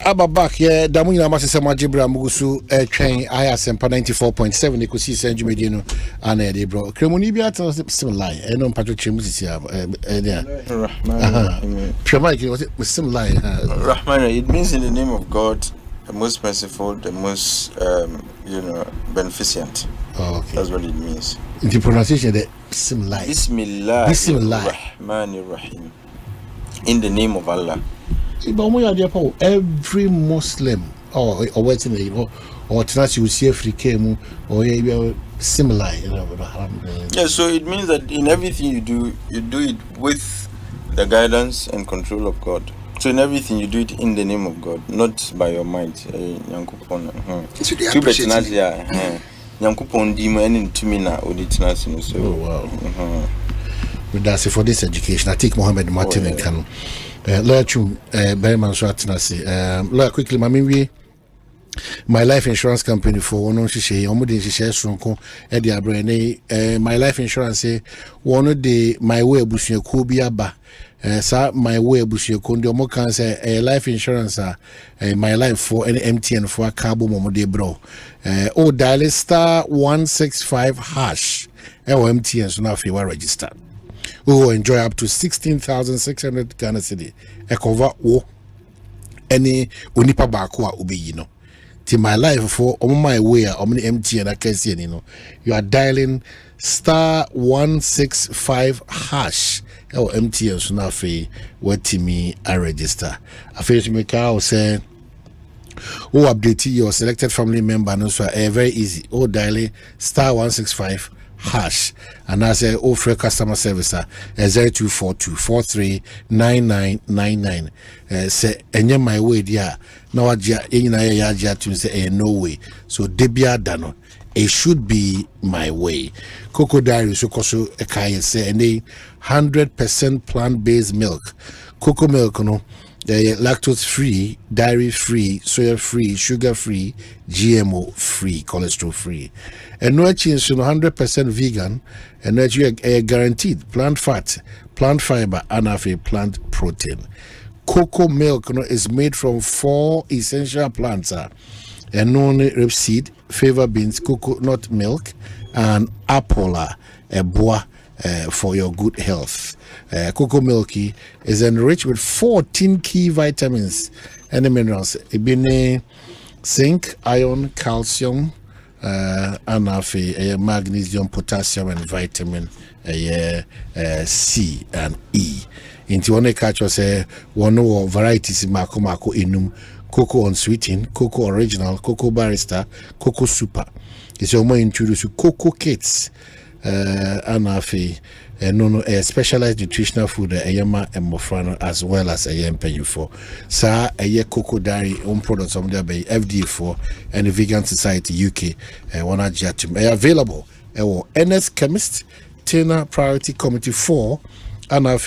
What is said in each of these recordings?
Aba back here, Damuina Masisa Majibra Mugusu, train ISMPA 94.7, Ekosiisen Jumedino, and Eddie bro. Cremonibia tells it similar, and on Patrick Chimus. Tremaki was it similar? Rahman, it means in the name of God, the most merciful, the most, beneficent. Oh, okay. That's what it means. In the pronunciation, the similar. Bismillah. Rahman Rahim. In the name of Allah. Every Muslim or waiting, or tonight you will see African or similar. Yeah, so it means that in everything you do it with the guidance and control of God. So in everything you do it in the name of God, not by your mind. Nyankopon. Nyankopon di mo eni ntumi na oditinasi no so. Oh wow. That's it for this education. I think Mohammed Martin and Kanu. Berman Swatinasi. Quickly, Mammy, my life insurance company for one on she almost share Sonko Eddie Abrene. My life insurance say one of the my way bushing Kubiaba. Sir, my way bushing Kundi Omo can say life insurance my life for any MTN for a cabo momode bro. Dial *165# MTN so now if you are registered. We will enjoy up to 16,600 Ghana cedi. A cover o any unipa bakwa ubi till my life for on my way on MTN I can see you are dialing *165# MTN so now what to me I register. I feel to make out say update your selected family member no so very easy. Dial *165# and I say offer customer service 0242439999 say enye my way dia na wajia enyina ya to say no way so debia dano it should be my way. Cocoa Diary so koso ekaya say any 100% plant-based milk. Cocoa milk no lactose free, dairy free, soya free, sugar free, GMO free, cholesterol free. And no change to 100% vegan, and no guaranteed plant fat, plant fiber, and a plant protein. Cocoa milk is made from 4 essential plants, and rapeseed, fava beans, coconut milk, and apola, a bois. For your good health. Cocoa milky is enriched with 14 key vitamins and minerals. Zinc, iron, calcium, and magnesium, potassium, and vitamin C and E. Into one catch was one varieties mako inum, cocoa unsweetened, cocoa original, cocoa barista, cocoa super. It's your more introduced to cocoa kits. Specialized nutritional food Ayama and Mofrano as well as Ayam for Sa a Cocoa Diary own products on there by FD4 and the Vegan Society UK one available NS Chemist Tina Priority Committee 4 and a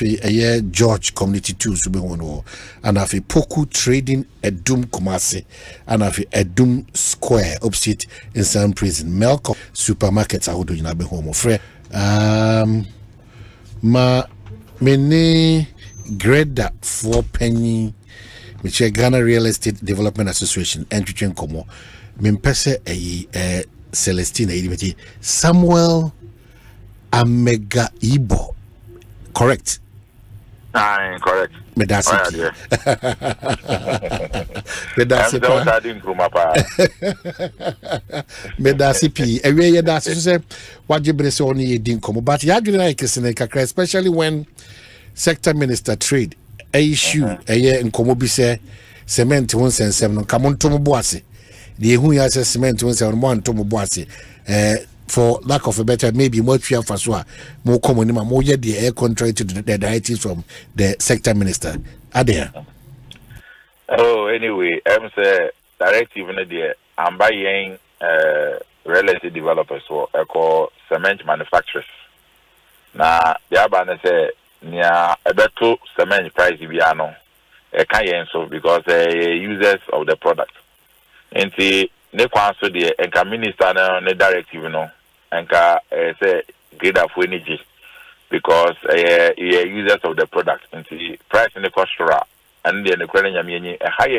George Community 2 Subewono and Poku Trading Edum Kumasi and Edum Square opposite in San Prison Melco supermarkets I would do in Abe Home Frere ma mene greda for penny which Ghana Real Estate Development Association entry komo mempese Celestina Samuel Amega Ibo. Correct. Correct. Medasi. Medasi P. Away that's say what you bring only dinko. But you like especially when sector minister trade a issue a year in Komobise cement 177 come on to Boise. The who has cement 171 to Boise. For lack of a better, maybe more fear for more common, more yet the air contrary to the directives from the sector minister. Are there? Oh, anyway, I'm say directive in the I'm buying real estate developers or call cement manufacturers. Now, the Abana say near a better cement price Viano, a cayenne so because users of the product. And see, ne so the enka minister ne directive no enka say grade of energy because users of the product and the price in the cost and the credit a high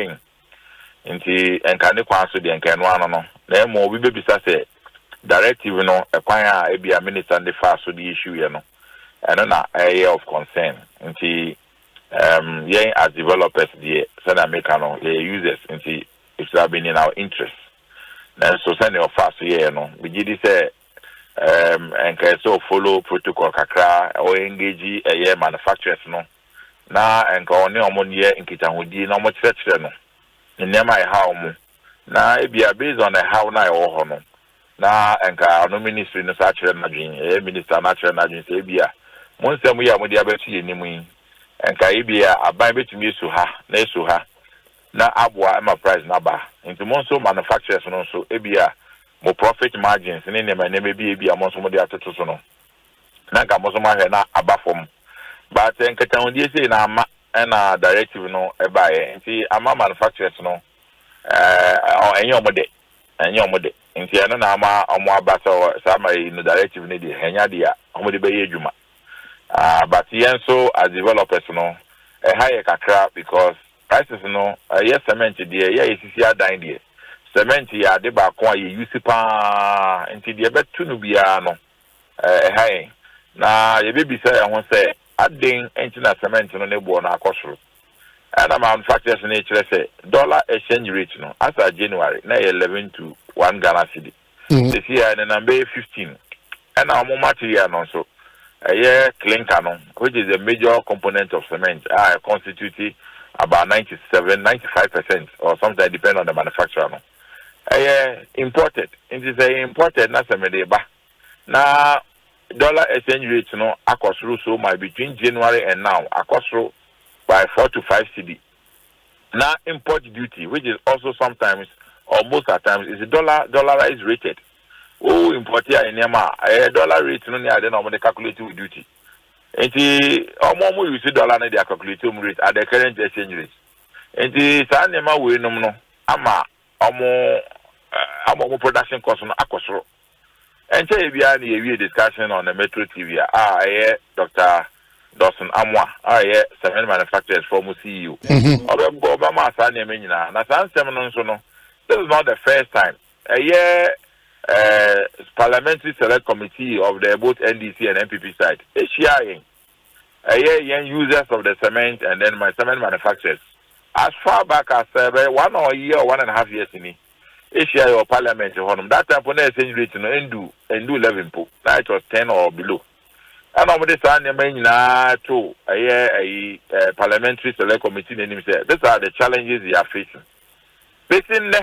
Inti enkane kwa so de enkano ano no. Na emo obi bebisa say directive no ekwan a ebi a minister de fa so the issue ye no. Eno na area of concern. Inti yen as developers the South America no the users inti it's have been in our interest. Na so send your fast ye no. We gidi say enka so follow protocol kakra or engage manufacturers no. Na enka oni omonye nkitahudi na omo chire no. Nema e how mu. Na ebia based on how na e wo no. Na enka no ministry no sa chire na dwen minister na chire na dwen say ebia monsem ya mo dia betu yenimu yi enka ebia aban betumi esu ha na aboa ema price na ba into monso manufacturers no so ebia mo profit margins ni nema bi ebia monso mo dia toto so no na nka monso ma hwe na aba fom but enka tawndie say na ama na directive no eba ye nti ama manufacturers no enye omode nti eno na ama omo aba so sama no directive ni de henya dia omode be ye adwuma but yen so as developers no higher kakra because prices no yes cement there yeah sisi adan there cement ya de ba ko ye use pa nti de betu no bia no high na ye be bisa ya ho say aden enti na cement no ne bo na akosoro and manufacturers no kire say dollar exchange rate no as of January na 11 to 1 Ghana cedi this year na number 15 and our material no so clinker no, which is a major component of cement, constitute about 95% or something depending on the manufacturer. No. Imported. It is imported na cement ba. Na dollar exchange rate no akosuru so my between January and now akosuru by 4 to 5 cedi. Now import duty, which is also sometimes or most at times is dollarized rated. Oh, importer in Yama, dollar rate no near the normal calculate with duty. And the more you see dollar na their calculated rate at the current exchange rate. And the Sanema we no ama amo production cost no akosoro. And say we are a discussion on the Metro TV. Dr. Dawson Amwa, cement manufacturers former CEO. Obama Sanema nyina. Na san seminar so no. This is not the first time. Parliamentary Select Committee of the both NDC and MPP side. Young users of the cement and then my cement manufacturers. As far back as 1 or a year or 1.5 years in Asia or Parliament that time when exchange rate no do 11 po. Now it was 10 or below. And over this time to a Parliamentary Select Committee name say these are the challenges they are facing. Facing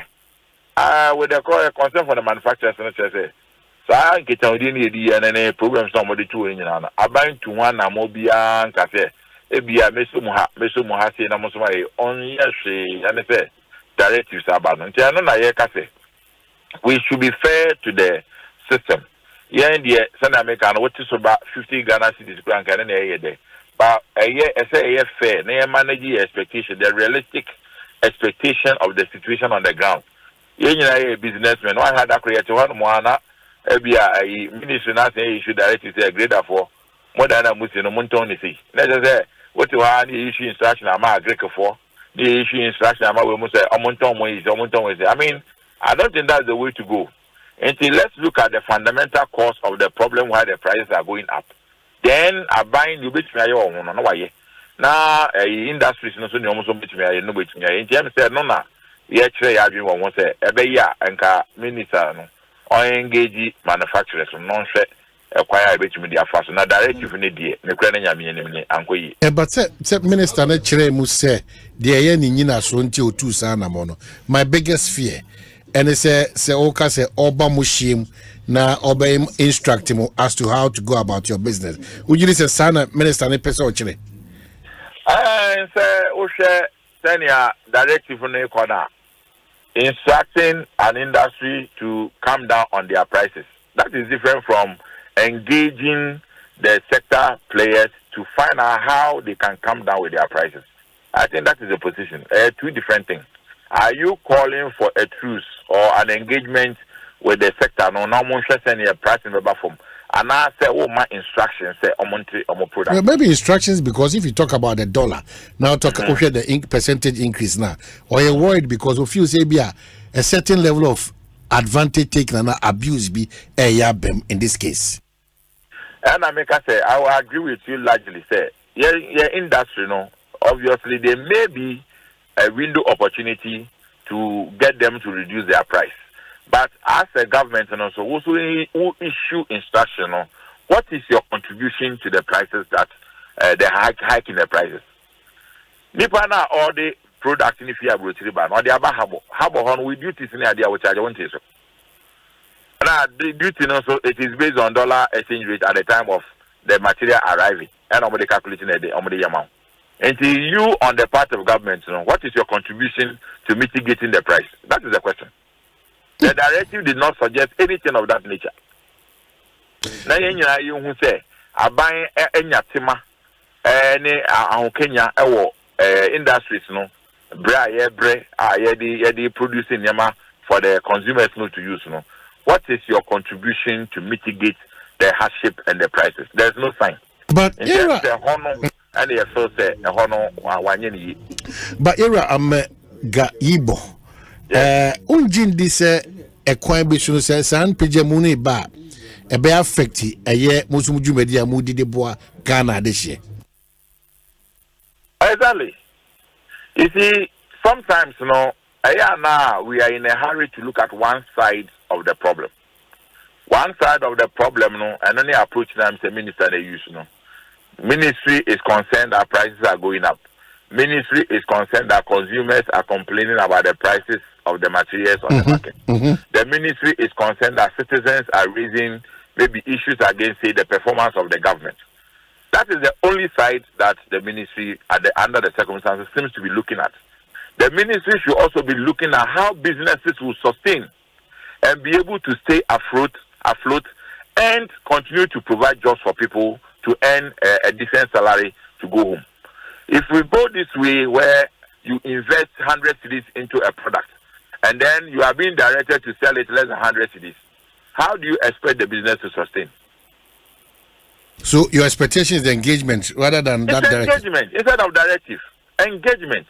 with the concern for the manufacturers and say so I get out in any programs somebody to in about to one Amobia Cafe Ebia Mesumuha say Namusuma on yes and say directives about cafe. We should be fair to the system. Yeah, in the South America, what is about 50 Ghana cities grand can day. But a year fair, near managing expectation, the realistic expectation of the situation on the ground. A businessman, I had that created one moana, a ministry not say you should directly say a grader for more than a Muslim Montoni. Let us say what you are the issue instruction I'm a Greek for the issue instruction I'm a say Omonton. I mean, I don't think that's the way to go. Until let's look at the fundamental cause of the problem why the prices are going up. Then I buying you between your own no way. Now industries no so you almost between no between in terms said no na. Yes, I do want to say, Ebeya and Minister or engage manufacturers non share acquire a bit media fast. Now, directive in the day, the Ukrainian Yamini, but Minister Nechere must say, the Ayanina Sonti two sana mono. My biggest fear, and it say, Oka say, Oba Mushim, na obey instruct him as to how to go about your business. Would you say, Sana, Minister Nepeso Chile? I say, Osha, Senia, directive in the corner. Instructing an industry to come down on their prices. That is different from engaging the sector players to find out how they can come down with their prices. I think that is a position. Two different things. Are you calling for a truce or an engagement with the sector. No, now one share send a price in the form. And I say, oh, my instructions say, product. Well, maybe instructions, because if you talk about the dollar, now talk about the percentage increase now, or you're worried because if you say a certain level of advantage taken and abuse be a in this case. And I make I say, I will agree with you largely. Say, yeah, industry, no, obviously there may be a window opportunity to get them to reduce their price. But as a government, and also who issue instruction, what is your contribution to the prices that they hike in the prices? Nipa na all the products in the fear brutally ban or the other habo on with duties in the idea which I don't say so. Now the duty also it is based on dollar exchange rate at the time of the material arriving and nobody calculating the amount. Until you on the part of government, what is your contribution to mitigating the price? That is the question. The directive did not suggest anything of that nature. Now, you who say, I buy any tima, any Kenya, industries, no, producing yama for the consumers not to use, no. What is your contribution to mitigate the hardship and the prices? There's no sign. But era, but era, I'm ga Ibo. Unjin this a kwan be so say san pejamuni ba e be affect eye musumuju media mudi de boa Ghana this year. Exactly. You see, sometimes now we are in a hurry to look at one side of the problem. One side of the problem, and only approach them say minister they use Ministry is concerned that prices are going up. Ministry is concerned that consumers are complaining about the prices of the materials on the market. The ministry is concerned that citizens are raising maybe issues against, say, the performance of the government. That is the only side that the ministry, under the circumstances, seems to be looking at. The ministry should also be looking at how businesses will sustain and be able to stay afloat, and continue to provide jobs for people to earn a decent salary to go home. If we go this way where you invest 100 cedis into a product and then you are being directed to sell it less than 100 cedis, how do you expect the business to sustain? So your expectation is the engagement rather than that directive? Engagement instead of directive. Engagement.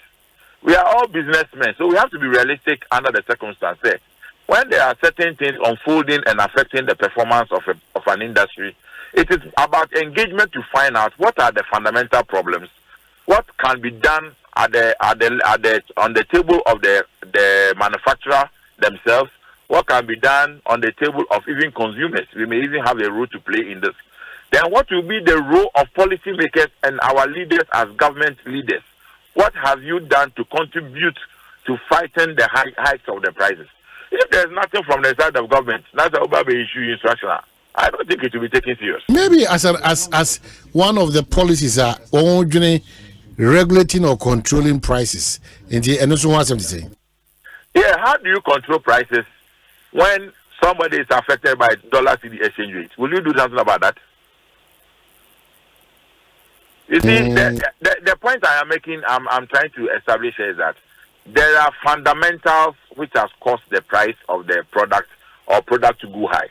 We are all businessmen, so we have to be realistic under the circumstances. When there are certain things unfolding and affecting the performance of an industry, it is about engagement to find out what are the fundamental problems. What can be done on the table of the manufacturer themselves? What can be done on the table of even consumers? We may even have a role to play in this. Then what will be the role of policymakers and our leaders as government leaders? What have you done to contribute to fighting the hikes of the prices? If there's nothing from the side of government, that's a Obabe issue instruction. I don't think it will be taken serious. Maybe as one of the policies are only regulating or controlling prices. And also want something to say. Yeah, how do you control prices when somebody is affected by dollar CD exchange rate? Will you do something about that? You see, the point I am making, I'm trying to establish is that there are fundamentals which has caused the price of the product or product to go high.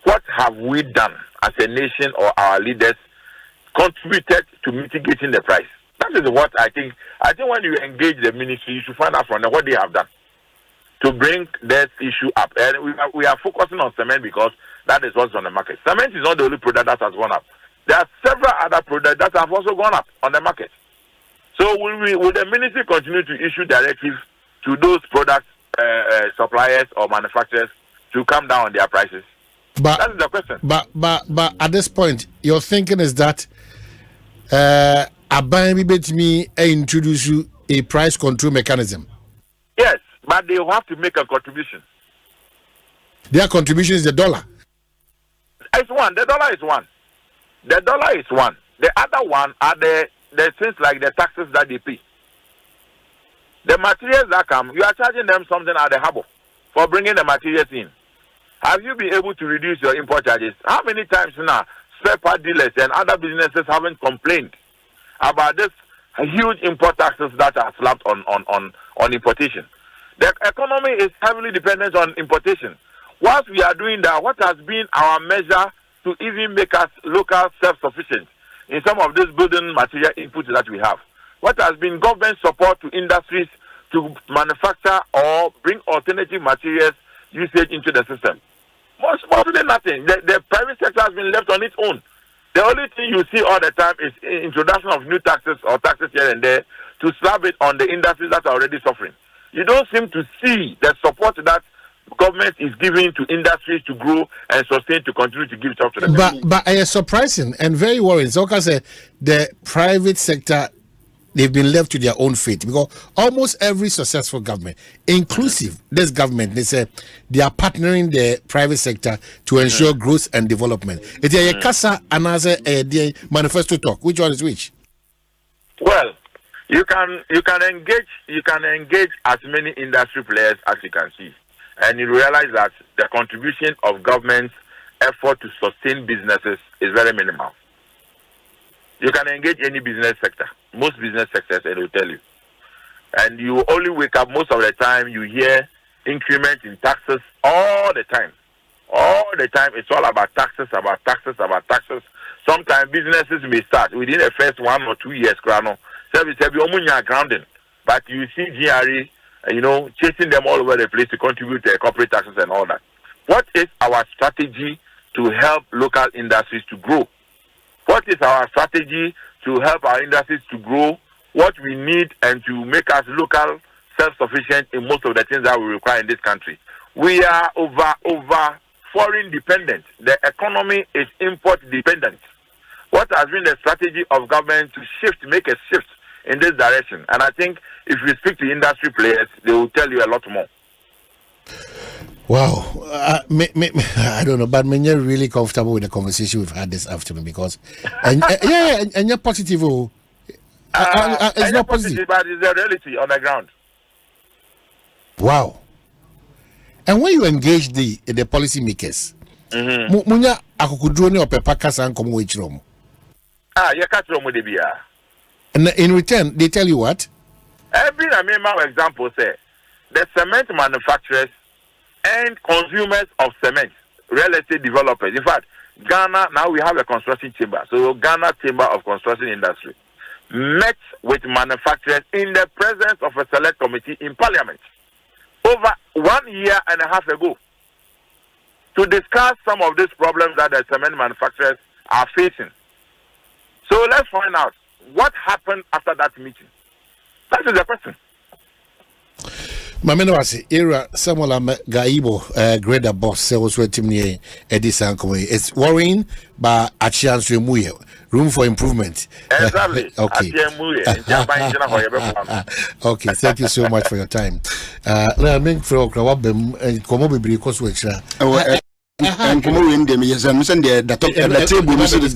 What have we done as a nation or our leaders contributed to mitigating the price? That is what I think. I think when you engage the ministry, you should find out from them what they have done to bring that issue up. And we are focusing on cement because that is what's on the market. Cement is not the only product that has gone up. There are several other products that have also gone up on the market. So will the ministry continue to issue directives to those product suppliers or manufacturers to come down on their prices? But that is the question. But at this point, your thinking is that me introduce you a price control mechanism. Yes, but they will have to make a contribution. Their contribution is the dollar. It's one. The dollar is one. The dollar is one. The other one are the things like the taxes that they pay. The materials that come, you are charging them something at the harbor for bringing the materials in. Have you been able to reduce your import charges? How many times now spare part dealers and other businesses haven't complained about this huge import taxes that are slapped on importation? The economy is heavily dependent on importation. Whilst we are doing that, what has been our measure to even make us local self-sufficient in some of these building material inputs that we have? What has been government support to industries to manufacture or bring alternative materials usage into the system? Mostly nothing. The private sector has been left on its own. The only thing you see all the time is introduction of new taxes or taxes here and there to slap it on the industries that are already suffering. You don't seem to see the support that government is giving to industries to grow and sustain, to continue to give it up to them. But it's surprising and very worrying. So, I say the private sector, they've been left to their own fate, because almost every successful government, inclusive this government, they say they are partnering the private sector to ensure growth and development. It's a Kasa and as a manifesto talk. Which one is which? Well, you can engage as many industry players as you can see, and you realize that the contribution of government's effort to sustain businesses is very minimal. You can engage any business sector, most business sectors, and will tell you. And you only wake up most of the time, you hear increment in taxes all the time. All the time, it's all about taxes, about taxes, about taxes. Sometimes businesses may start within the first 1 or 2 years, grounding. But you see GRE, chasing them all over the place to contribute to corporate taxes and all that. What is our strategy to help local industries to grow? What is our strategy to help our industries to grow? What we need and to make us local self-sufficient in most of the things that we require in this country. We are over foreign dependent. The economy is import dependent. What has been the strategy of government to make a shift in this direction? And I think if you speak to industry players, they will tell you a lot more. Wow, I don't know, but I'm really comfortable with the conversation we've had this afternoon, because and you're positive. It's not positive, but it's a reality on the ground. Wow. And when you engage the policy makers, munya akukudroni opepaka san komo echiromo. You catch them with the beer. And in return, they tell you what? Every example say the cement manufacturers and consumers of cement, real estate developers. In fact, Ghana, now we have a construction chamber. So Ghana Chamber of Construction Industry met with manufacturers in the presence of a select committee in Parliament over 1.5 years ago to discuss some of these problems that the cement manufacturers are facing. So let's find out what happened after that meeting. That is the question. Mameno wasi era Samuel Gaibo grader boss sales wetimni Edison Kowe. It's worrying, but a chance to room for improvement. Exactly. Okay. Okay, thank you so much for your time. I mean for komo bibiri koswechra. And come in them, yes, and send the table, Mrs.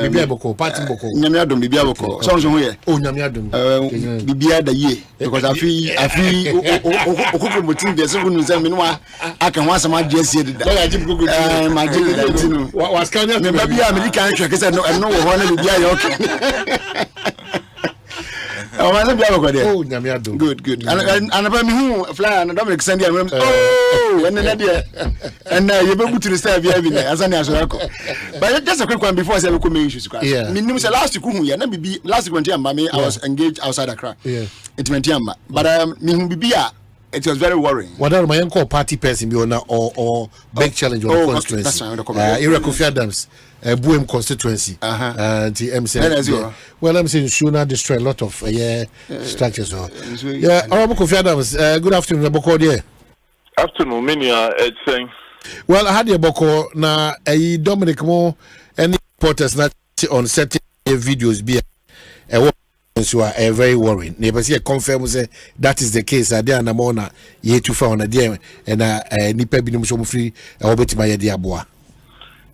Bibiaboko, Party Boko, Namiadum, Bibiaboko, sounds here. Oh, Namiadum, Bibia the year, because I feel Okumutin, there's someone who's I can want some ideas here. My dear, what was kind of maybe American, because I know one of the Oh, Namiadum. Good. And about me who fly and Dominic Sandy. Oh, and then you're able to receive as an answer. But just a quick one before I say we come issues. Yeah. Last week, last week, I was engaged outside Accra. Yeah. It went yamma. But it was very worrying. What are my uncle party person or big challenge on the constituency? Akufo Addo's Buem constituency. Well, I'm saying Shuna destroy a lot of structures. Yeah, Akufo Addo, good afternoon, Aboko. Afternoon, Minia, it's saying. Well, I had a Boko na a Dominic Mo any reporters not on certain videos be so are very worrying. Neighbors here confirm say that is the case. There and Mona ye too far on a dear and nipa binum so free obetima ye dia boa.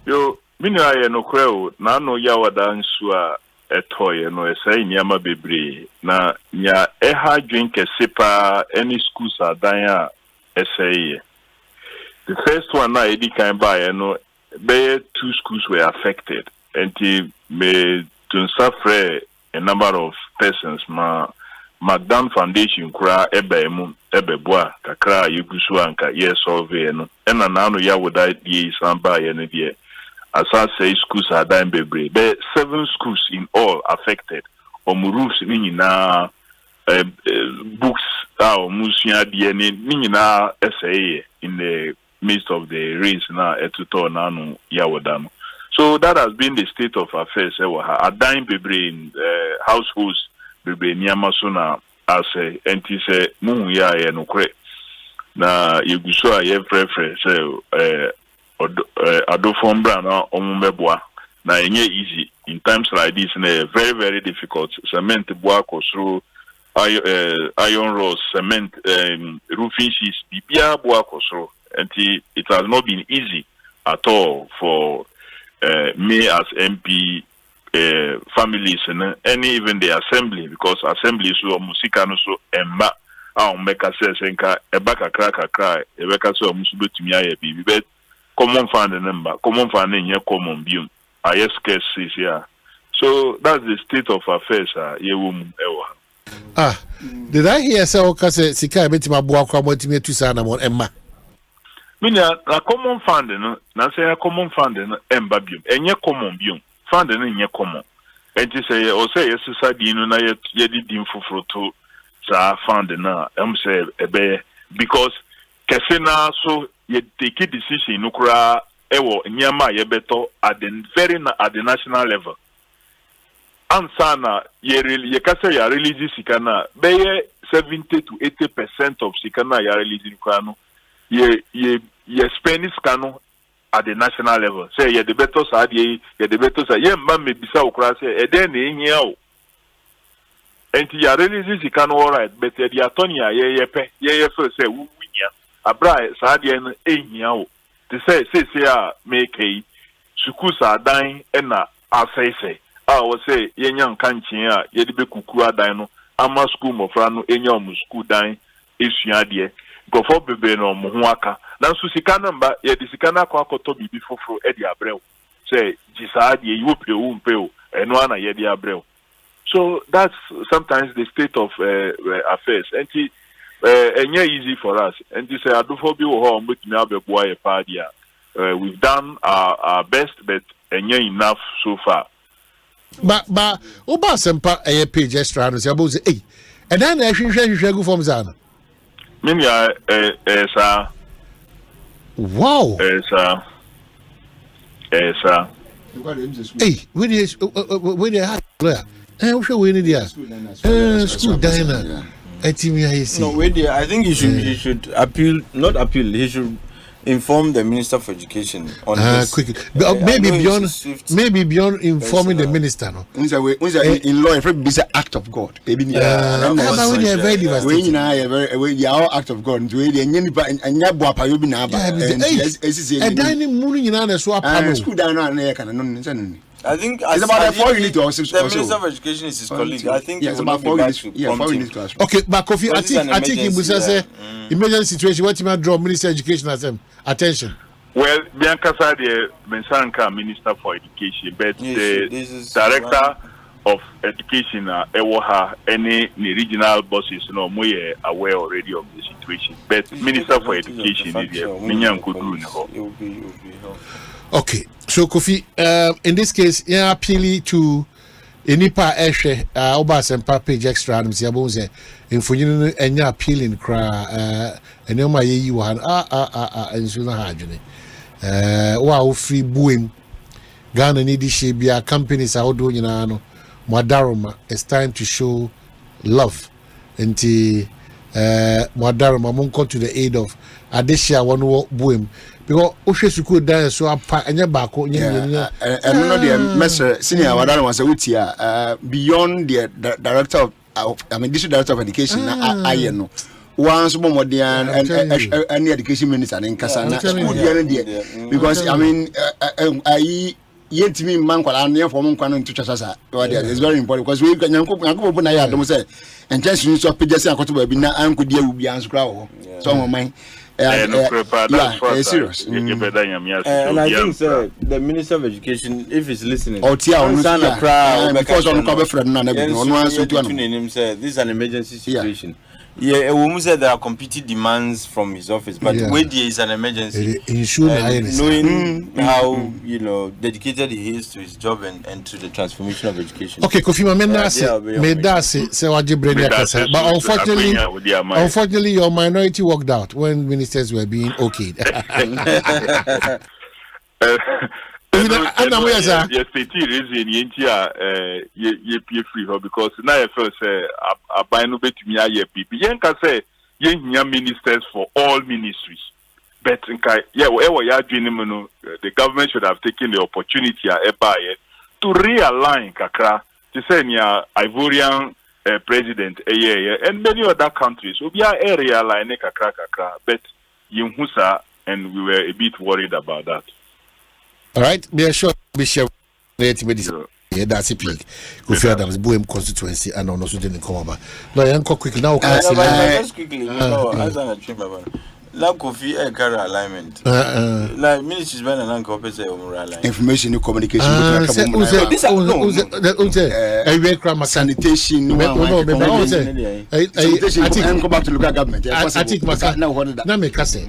Yo, Minia no crowd, na no Yaw Adomako Baafi no say nyama bebre na nya eha drink sepa any schools are dan say. The first one na edi kan buy no be 2 schools were affected and may to suffer a number of persons. Magdan Foundation kura ebemu ebeboa kakra yegusu anka ye solve no ena na no ya woda die samba ye ne die asa say schools are dying bebre be 7 schools in all affected roofs ni na books musua die ni na essay in the midst of the race na etuto na no ya woda no. So that has been the state of affairs a dying bebre in households bebre niama so na ase enti se muhu ya ye no kre na yeguso a ye frefre se Addo fombra na omumbeboa na enye easy in times like this na very very difficult cement boa kosro iron rods cement roofing sheets bibia boa kosro enti it has not been easy at all for me as MP families and even the assembly, because assembly so musika no so emba meka senka ebaka cry ebeka so musubo tumia ye bibi but common fund number common fund nye common bium yes case here. So that's the state of affairs ye wum ewa. Did I hear say okase sika ebetima boa kwa motimi tusa na mon emma mina na common fund no na say common fund no emba bium enye common bium fund no nye common enti say o say yesisa di no na ye di mfufuro to sa fund na say ebe because kese na so ye take decision no kura ewo nyama ye beto at the national level ansana ye kase ya release sikana be 70 to 80% of sikana ya release kwano ye spend sikano at the national level. Say ye the better side ye the better side ye mba me bisa okra say e den ehia o enti ya release sikano all right but the attorney ye feel say wu winya abra side ye no ehia o to say make a suku sa dan na asese we say ye nyan kanchin a ye de be kuku adan no ama school mofra no enya o school dan esua de go for bebe no mo ho aka na so sika namba ye de sika na akoto bibi foforo e de abrel say jisa de you pe wo mpe o eno ana ye de abrel. So that's sometimes the state of affairs and enya easy for us and say adufo bi wo ho mbetumi abeboa ye pa dia. We've done our best but enya enough so far. But oba sempa page extra no say about say eh and then I hwehwe go form zana mimi sir. Wow. Sir. Hey, we dey hard player. We show we need there. School diner. No, I think he should appeal, not appeal. He should inform the Minister for Education on this. Quickly. Maybe beyond informing the minister. No. In law, it's an act of God. We are very devastating. We are all act of God. We I think it's about 4 units also. The Minister of Education is his colleague. I think it's about 4 units. Yeah, 4 units. Okay, but Kofi, I think he was say emergency situation. What you might draw Minister of Education as attention. Well, Bianca said the Mensanka Minister for Education, but the Director of Education, Ewoha, any regional bosses, no more aware already of the situation. But Minister for Education is Minyan Kudu. Okay, so Kofi, in this case, yeah, appealing to Enipa Eshe, Obasempa page extra, and Siabonze, in Fujin, and you're appealing cry, and you had and Suna Hajuni. Wow, free booing Ghana needy shape, your companies are doing ano, Madaroma. It's time to show love. And Madaroma won't come to the aid of Adesha one boom. Because Oshesuku died so apart and your back. And no, the Master Senior Wadana was a Utia beyond the director of district director of education. I know once more and any education minister in Kasana school because I mean I yet to me man for Monquan to Chasasa. It's very important because we can open I don't say and just use of Pijasan Cotuba and could deal with Bian's crowd. So my serious. And I think the Minister of Education, if he's listening, because on cover friend this is an emergency situation. Yeah, a woman said there are competing demands from his office, but when there is an emergency, knowing how dedicated he is to his job and to the transformation of education. Okay, Kofi Mamena say but unfortunately your minority worked out when ministers were being okayed. Yes, free because now I feel say I buy no bet me a people. Yen can say yen ministers for all ministries. But whatever you are doing, the government should have taken the opportunity to realign kakra to say Ivorian president and many other countries. We are realign kakra, but Yunhusa, and we were a bit worried about that. All right, be sure be share that's a pig. Kofi Adams Bohem constituency and also didn't come over. No, I quickly now. Just quickly, as an achievement. Like Kofi carry alignment. Like ministries when an uncle alignment. Information and communication. Sanitation. I go back to local government. I think now make us say.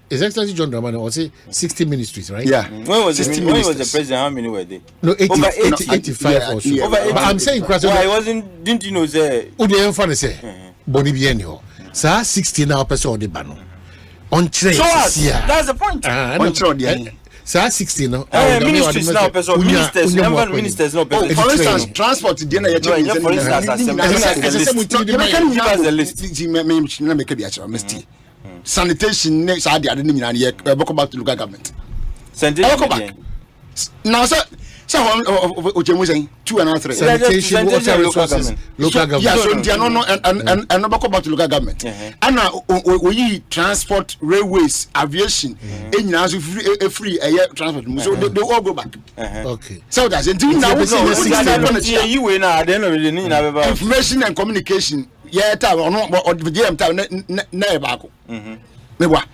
His Excellency John Dramani was 60 ministries, right? Yeah. When was the president? How many were they? No, 85 or so. Over 80. But I'm saying, why wasn't? Didn't you know? Say, Bonibienio. Sir, 60 now person on the banner. On train. So that's the point. Sir, 60 now. Ministries now, person. Ministers now. For instance, transport. For instance, sanitation next I didn't mean I go back to local government. Sanitation. Now sir saying 2 and 3. Sanitation, water resources, local government. Yes, and no go back to local government. And now we transport, railways, aviation, and now free air transport. So they all go back. Okay. So that's it. Now information and communication. Yeah, time or the GM time never.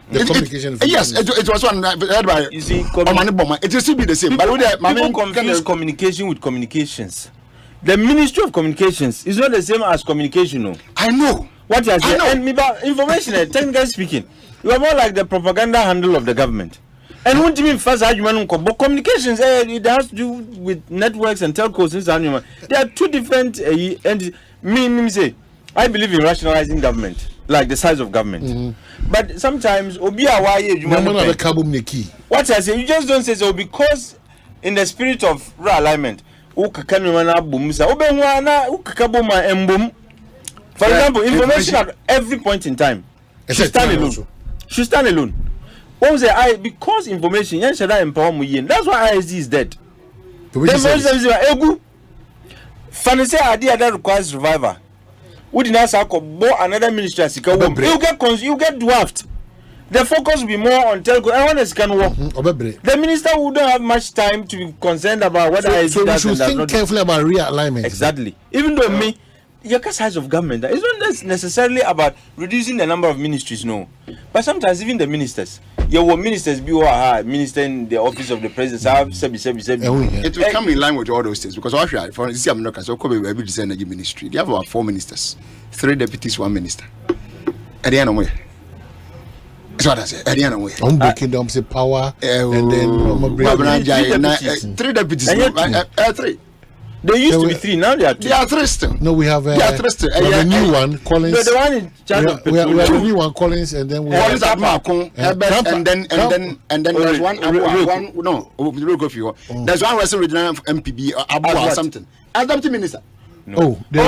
The communication. Yes, it was one led by. You see, it will still be the same. But people confuse communication with communications. The Ministry of Communications is not the same as communication. No, I know what you say. And information, technically speaking, you are more like the propaganda handle of the government. And what do you mean first argument? But communications, it has to do with networks and telcos. There are two different entities. Me say. I believe in rationalizing government, like the size of government. But sometimes, what I say, you just don't say so because in the spirit of realignment, for example, information at every point in time should stand alone. Should stand alone. Because information, that's why ISD is dead. Fancy idea that requires revival. We did not say another ministry as you get dwarfed. The focus will be more on telco. Everyone can work. The minister wouldn't have much time to be concerned about whether so we should think carefully about realignment. Exactly. Even though your size of government is not necessarily about reducing the number of ministries, no. But sometimes even the ministers, your ministers be minister in the office of the president. It will come in line with all those things because actually, for instance, I'm not so every energy ministry. They have about 4 ministers, 3 deputies, 1 minister. At the end of the way. That's what I say. At the end of the way. I'm breaking down say power and then 3 deputies. 3. They used to be 3, now they are 2. They are 3 still. No, we have a new one, Collins. No, the one in charge of petroleum. We have a new one, Collins, and then we have and then there's one there's one Western Regional MPB Abu or something. As deputy minister. No. We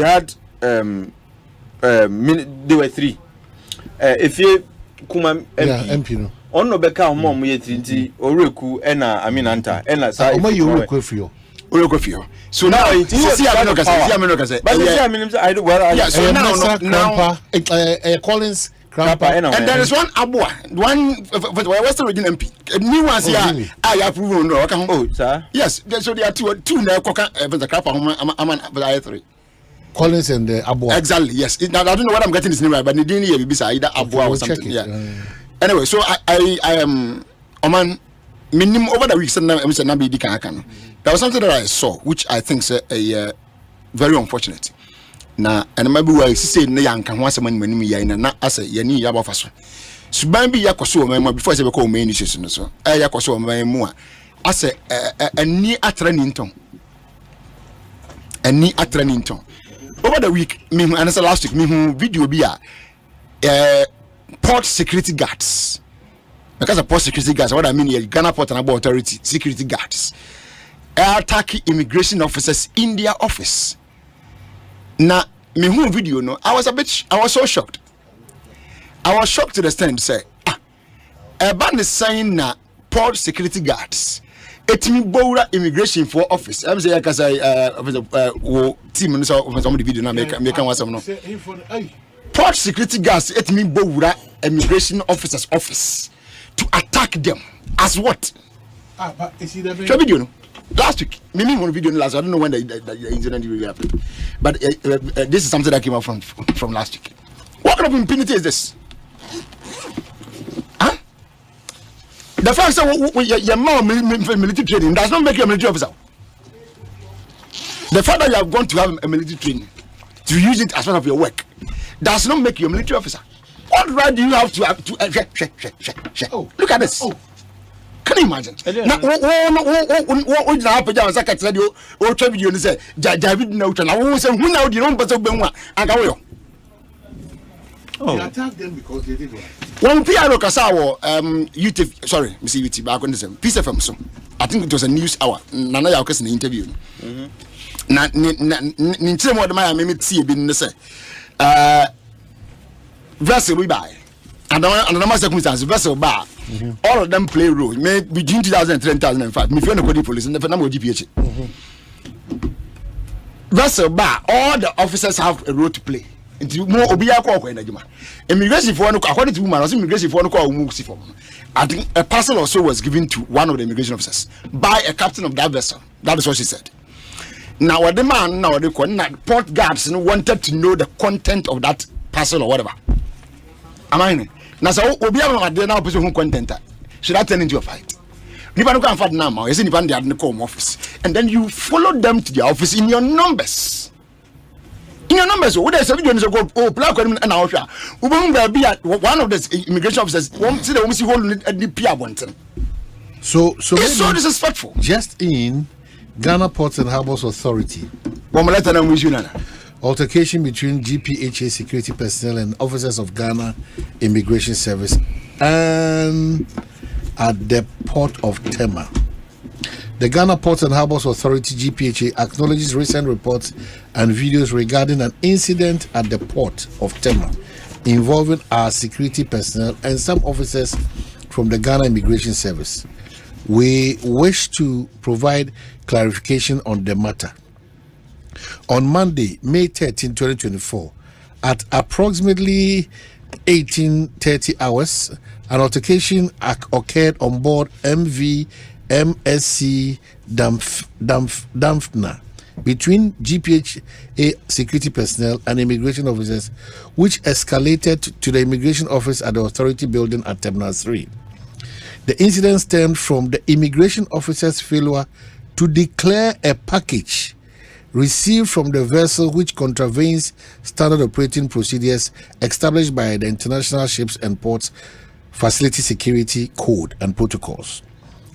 had there were 3. If you Kuma MP no. On no beka omo ye trinti oreku ena aminanta ena sa oreku fio so now see amino say but see amino say I do well so now Collins Grandpa and there is one Abua one Western Region MP new one here I approve no oh sir yes so there are two now koka the Grandpa am 3 Collins and Abua. Exactly, yes. Now, I don't know what I'm getting this name right, but it didn't hear either Abua or something. Yeah. Anyway, so I am Oman minimum over the weeks and there was something that I saw which I think is a very unfortunate. Now, and maybe I say na yanka ho asem manu ya na asa yani ya bafaso. Suban bi yakoso o before say be call main issues no so. Yakoso o mu a asa ani atra ni nton. Ani atra ni nton. Over the week, and last week, video be port security guards. Because of port security guards, what I mean here, Ghana Port and Harbour Authority security guards attacking immigration officers in their office. Now, me video no, I was so shocked. I was shocked to the extent say, a ban is saying na port security guards. It me bora immigration for office. I'm saying because I team so some video na make one some no. Port security guards it me bora immigration officers office to attack them as what? But is it the video no? Last week, me one video last. I don't know when the incident really happened, but this is something that came out from last week. What kind of impunity is this? Huh? The fact that your mom military training does not make you a military officer. The fact that you have gone to have a military training to use it as part of your work does not make you a military officer. What right do you have to look at this? Can you imagine? Now, what happened? I was like, I said, you video and say, David Norton. I was saying, who now the wrong person Benwa and go. They attacked them because they did what? One Piano Casawo, UT, sorry, Mr. UT, back on the piece of so I think it was a news hour. Nana Yakas in the interview. Nintim what my made see been say. Vessel we buy. And another circumstance, vessel bar. All of them play role. Made between 2003 and 2005. Me friend of police and the number of GPH. Vessel bar, all the officers have a role to play. More Obia Koko and Ajuma. Immigration for according to woman, immigration for I think a parcel also was given to one of the immigration officers by a captain of that vessel. That is what she said. Now, what the man, now the port guards wanted to know the content of that parcel or whatever. Am I in? Now, so Obia now person who content should I turn into a fight? Nipa can fight now. You see, Nipa they are in the home office, and then you follow them to their office in your numbers. In your numbers, what there's a video go black and Ausha. Be at one of the immigration officers won't see the woman holding the Pia Bonton. So it's so disrespectful. Just in Ghana Ports and Harbours Authority. Altercation between GPHA security personnel and officers of Ghana Immigration Service and at the port of Tema. The Ghana Ports and Harbours Authority GPHA acknowledges recent reports and videos regarding an incident at the port of Tema involving our security personnel and some officers from the Ghana Immigration Service. We wish to provide clarification on the matter. On Monday, May 13, 2024, at approximately 18:30 hours, an altercation occurred on board MV MSC Dampfner between GPHA security personnel and immigration officers, which escalated to the immigration office at the authority building at Terminal 3. The incident stemmed from the immigration officer's failure to declare a package received from the vessel which contravenes standard operating procedures established by the International Ships and Ports Facility Security Code and Protocols.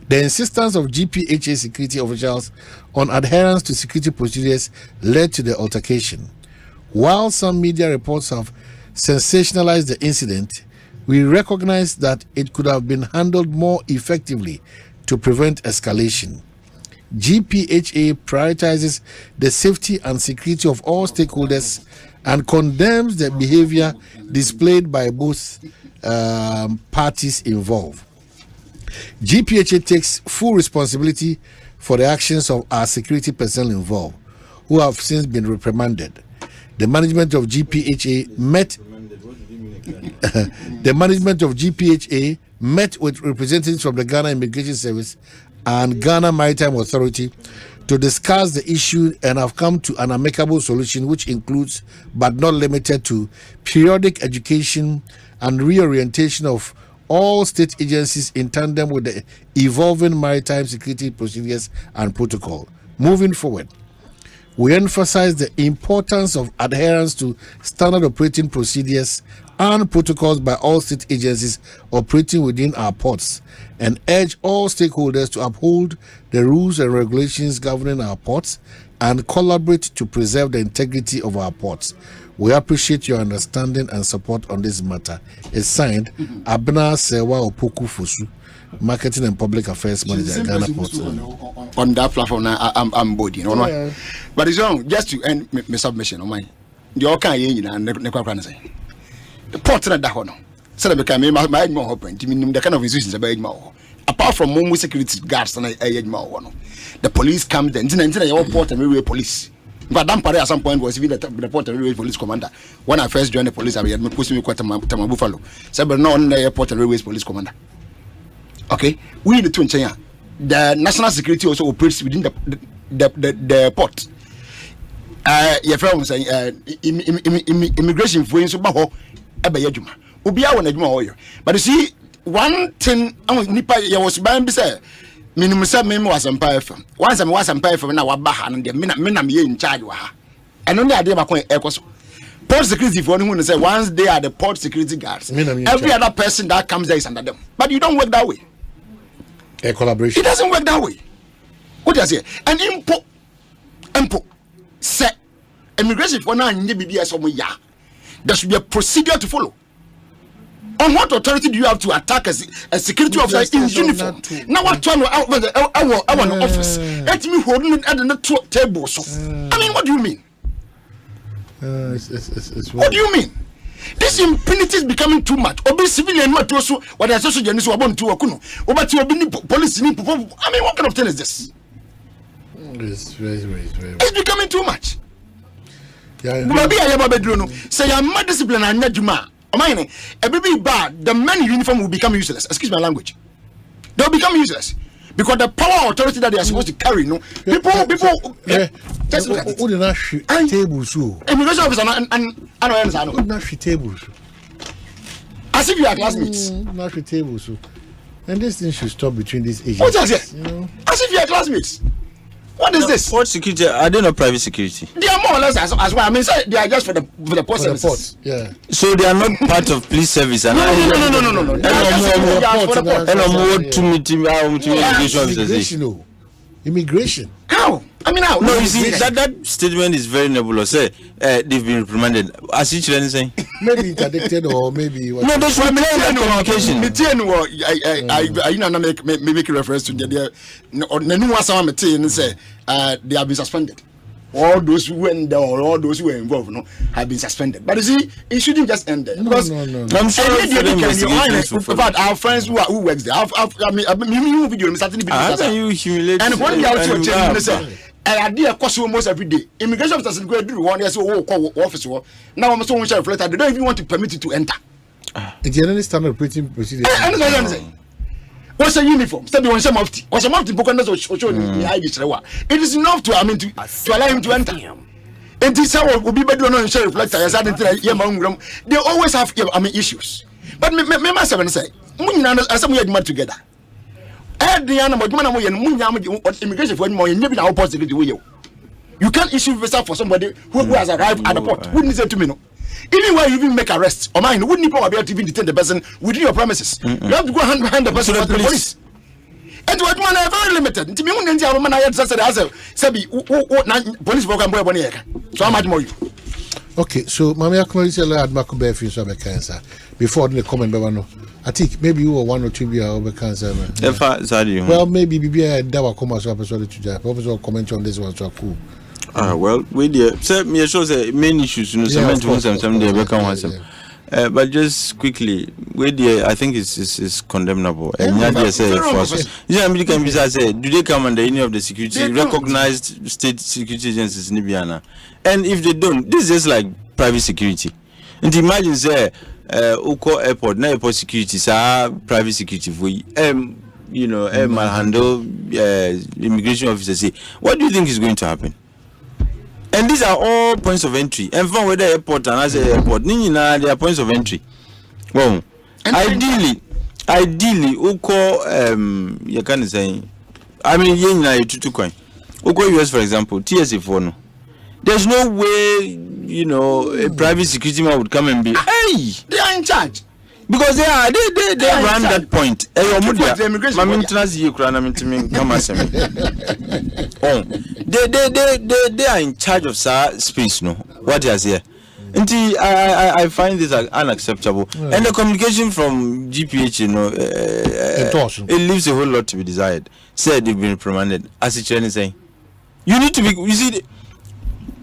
The insistence of GPHA security officials on adherence to security procedures led to the altercation. While some media reports have sensationalized the incident, we recognize that it could have been handled more effectively to prevent escalation. GPHA prioritizes the safety and security of all stakeholders and condemns the behavior displayed by both parties involved. GPHA takes full responsibility for the actions of our security personnel involved, who have since been reprimanded. The management of GPHA met with representatives from the Ghana Immigration Service and Ghana Maritime Authority to discuss the issue and have come to an amicable solution, which includes, but not limited to, periodic education and reorientation of all state agencies in tandem with the evolving maritime security procedures and protocol. Moving forward, we emphasize the importance of adherence to standard operating procedures and protocols by all state agencies operating within our ports, and urge all stakeholders to uphold the rules and regulations governing our ports and collaborate to preserve the integrity of our ports. We appreciate your understanding and support on this matter. It's signed Abna Sewa Opoku Fosu, Marketing and Public Affairs Manager, Ghana Ports. On that platform, I'm body, you know. Yeah. But it's wrong, just to end my submission on my. The okay, and the port that honor. So became my more open to mean the kind of institutions about more. Apart from more security guards and I more. The police come then, your port and railway police. But Dampare at some point was even the port and railway police commander. When I first joined the police, I had pushed me quite to my Buffalo. So, but not on the airport and railways police commander. Okay, we need to change. The national security also operates within the port. Your friend was saying immigration for so baho ebayejuma. Ubia won ejuma oyo. But you see, one thing nipa ya was ban be say minimum say me was empire from. Once I was empire from na wa ba ha no de me na me in charge wa ha. And only ade ba kon ekoso. Port security for who say once they are the port security guards, every other person that comes there is under them. But you don't work that way. A collaboration. It doesn't work that way. What does it? And impo say immigration for now in the BBS or ya. There should be a procedure to follow. On what authority do you have to attack a security officer in uniform? Now what time out with our office? Let me holding it at the table. So I mean, what do you mean? What do you mean? This impunity is becoming too much. Obi civilian matoso what are social journalists who want to okuno. Obati obi police ni. I mean, what kind of thing is this? It's very. It's becoming too much. Yeah. Maybe I have a bedroom. Say I'm not disciplined and najuma. Omine, a baby bad. The men in uniform will become useless. Excuse my language. They will become useless because the power authority that they are supposed to carry. No, people. Just look at it. Tables. Immigration officer and tables. As if you are classmates. Not tables. And this thing should stop between these agencies. What is it? You know? As if you are classmates. What is this? Port security, are they not private security? They are more or less as well. I mean, they are just for the port services. Yeah. So they are not part of police service. And no. They are just for the port. Immigration. How? I mean, how? No, you see, that statement is very nebulous. Say, they've been reprimanded. As each one saying, maybe interdicted or maybe. No, that's why communication. I make reference to the new one. Say, they have been suspended. All those who went there or all those who were involved, no, have been suspended. But you see, it shouldn't just end there. Because no. I'm sure in fact, our friends who works there, I mean, video, you humiliate. And when they are to attend, they say, I did cost almost every day. Immigration officers go and do one year, so call office. Now I'm so much reflected. They don't even want to permit you to enter. It's generally standard operating procedure. What's a uniform? Step on some of what's a month book and show it is enough to allow him to enter. It is how will be better on share reflector as I didn't they always have issues. But me myself say, as some mad together. Add the animal immigration for more in our possibility with you. You can't issue visa for somebody who has arrived at the port. Wouldn't say to me no. Even when you even make arrests, or mine wouldn't even be able to even detain the person within your premises. You have to go hand behind the person to the police. And what man are very limited. To me, when the woman I had said, police program boy. So how much more you? Okay, so Mamma Yaw Adomako Baafi so be cancer. Before the comment no. I think maybe you were 1 or 2 be over cancer. Well, maybe BBI that come as episode to Japan. Professor comment on this one so cool. Well, we did. Say me shows main issues. You know, some they become one. But just quickly, we did. I think it's condemnable. And Nadia say first. Yeah, American visa say, do they come under any of the security recognized state security agencies in Libya? And if they don't, this is like private security. And imagine say, Uko Airport, na airport security, private security for handle immigration officers say, what do you think is going to happen? And these are all points of entry. And from whether airport and as a airport, they are points of entry. Well, ideally, you can say, I mean, you coin. US, for example, TSA for no. There's no way, a private security man would come and be, hey, they are in charge. Because they run that point. They are in charge of space, no. What is here? Until I find this unacceptable. Yeah. And the communication from GPH, it leaves a whole lot to be desired. Said they've been reprimanded. As it's saying, you need to be. You see,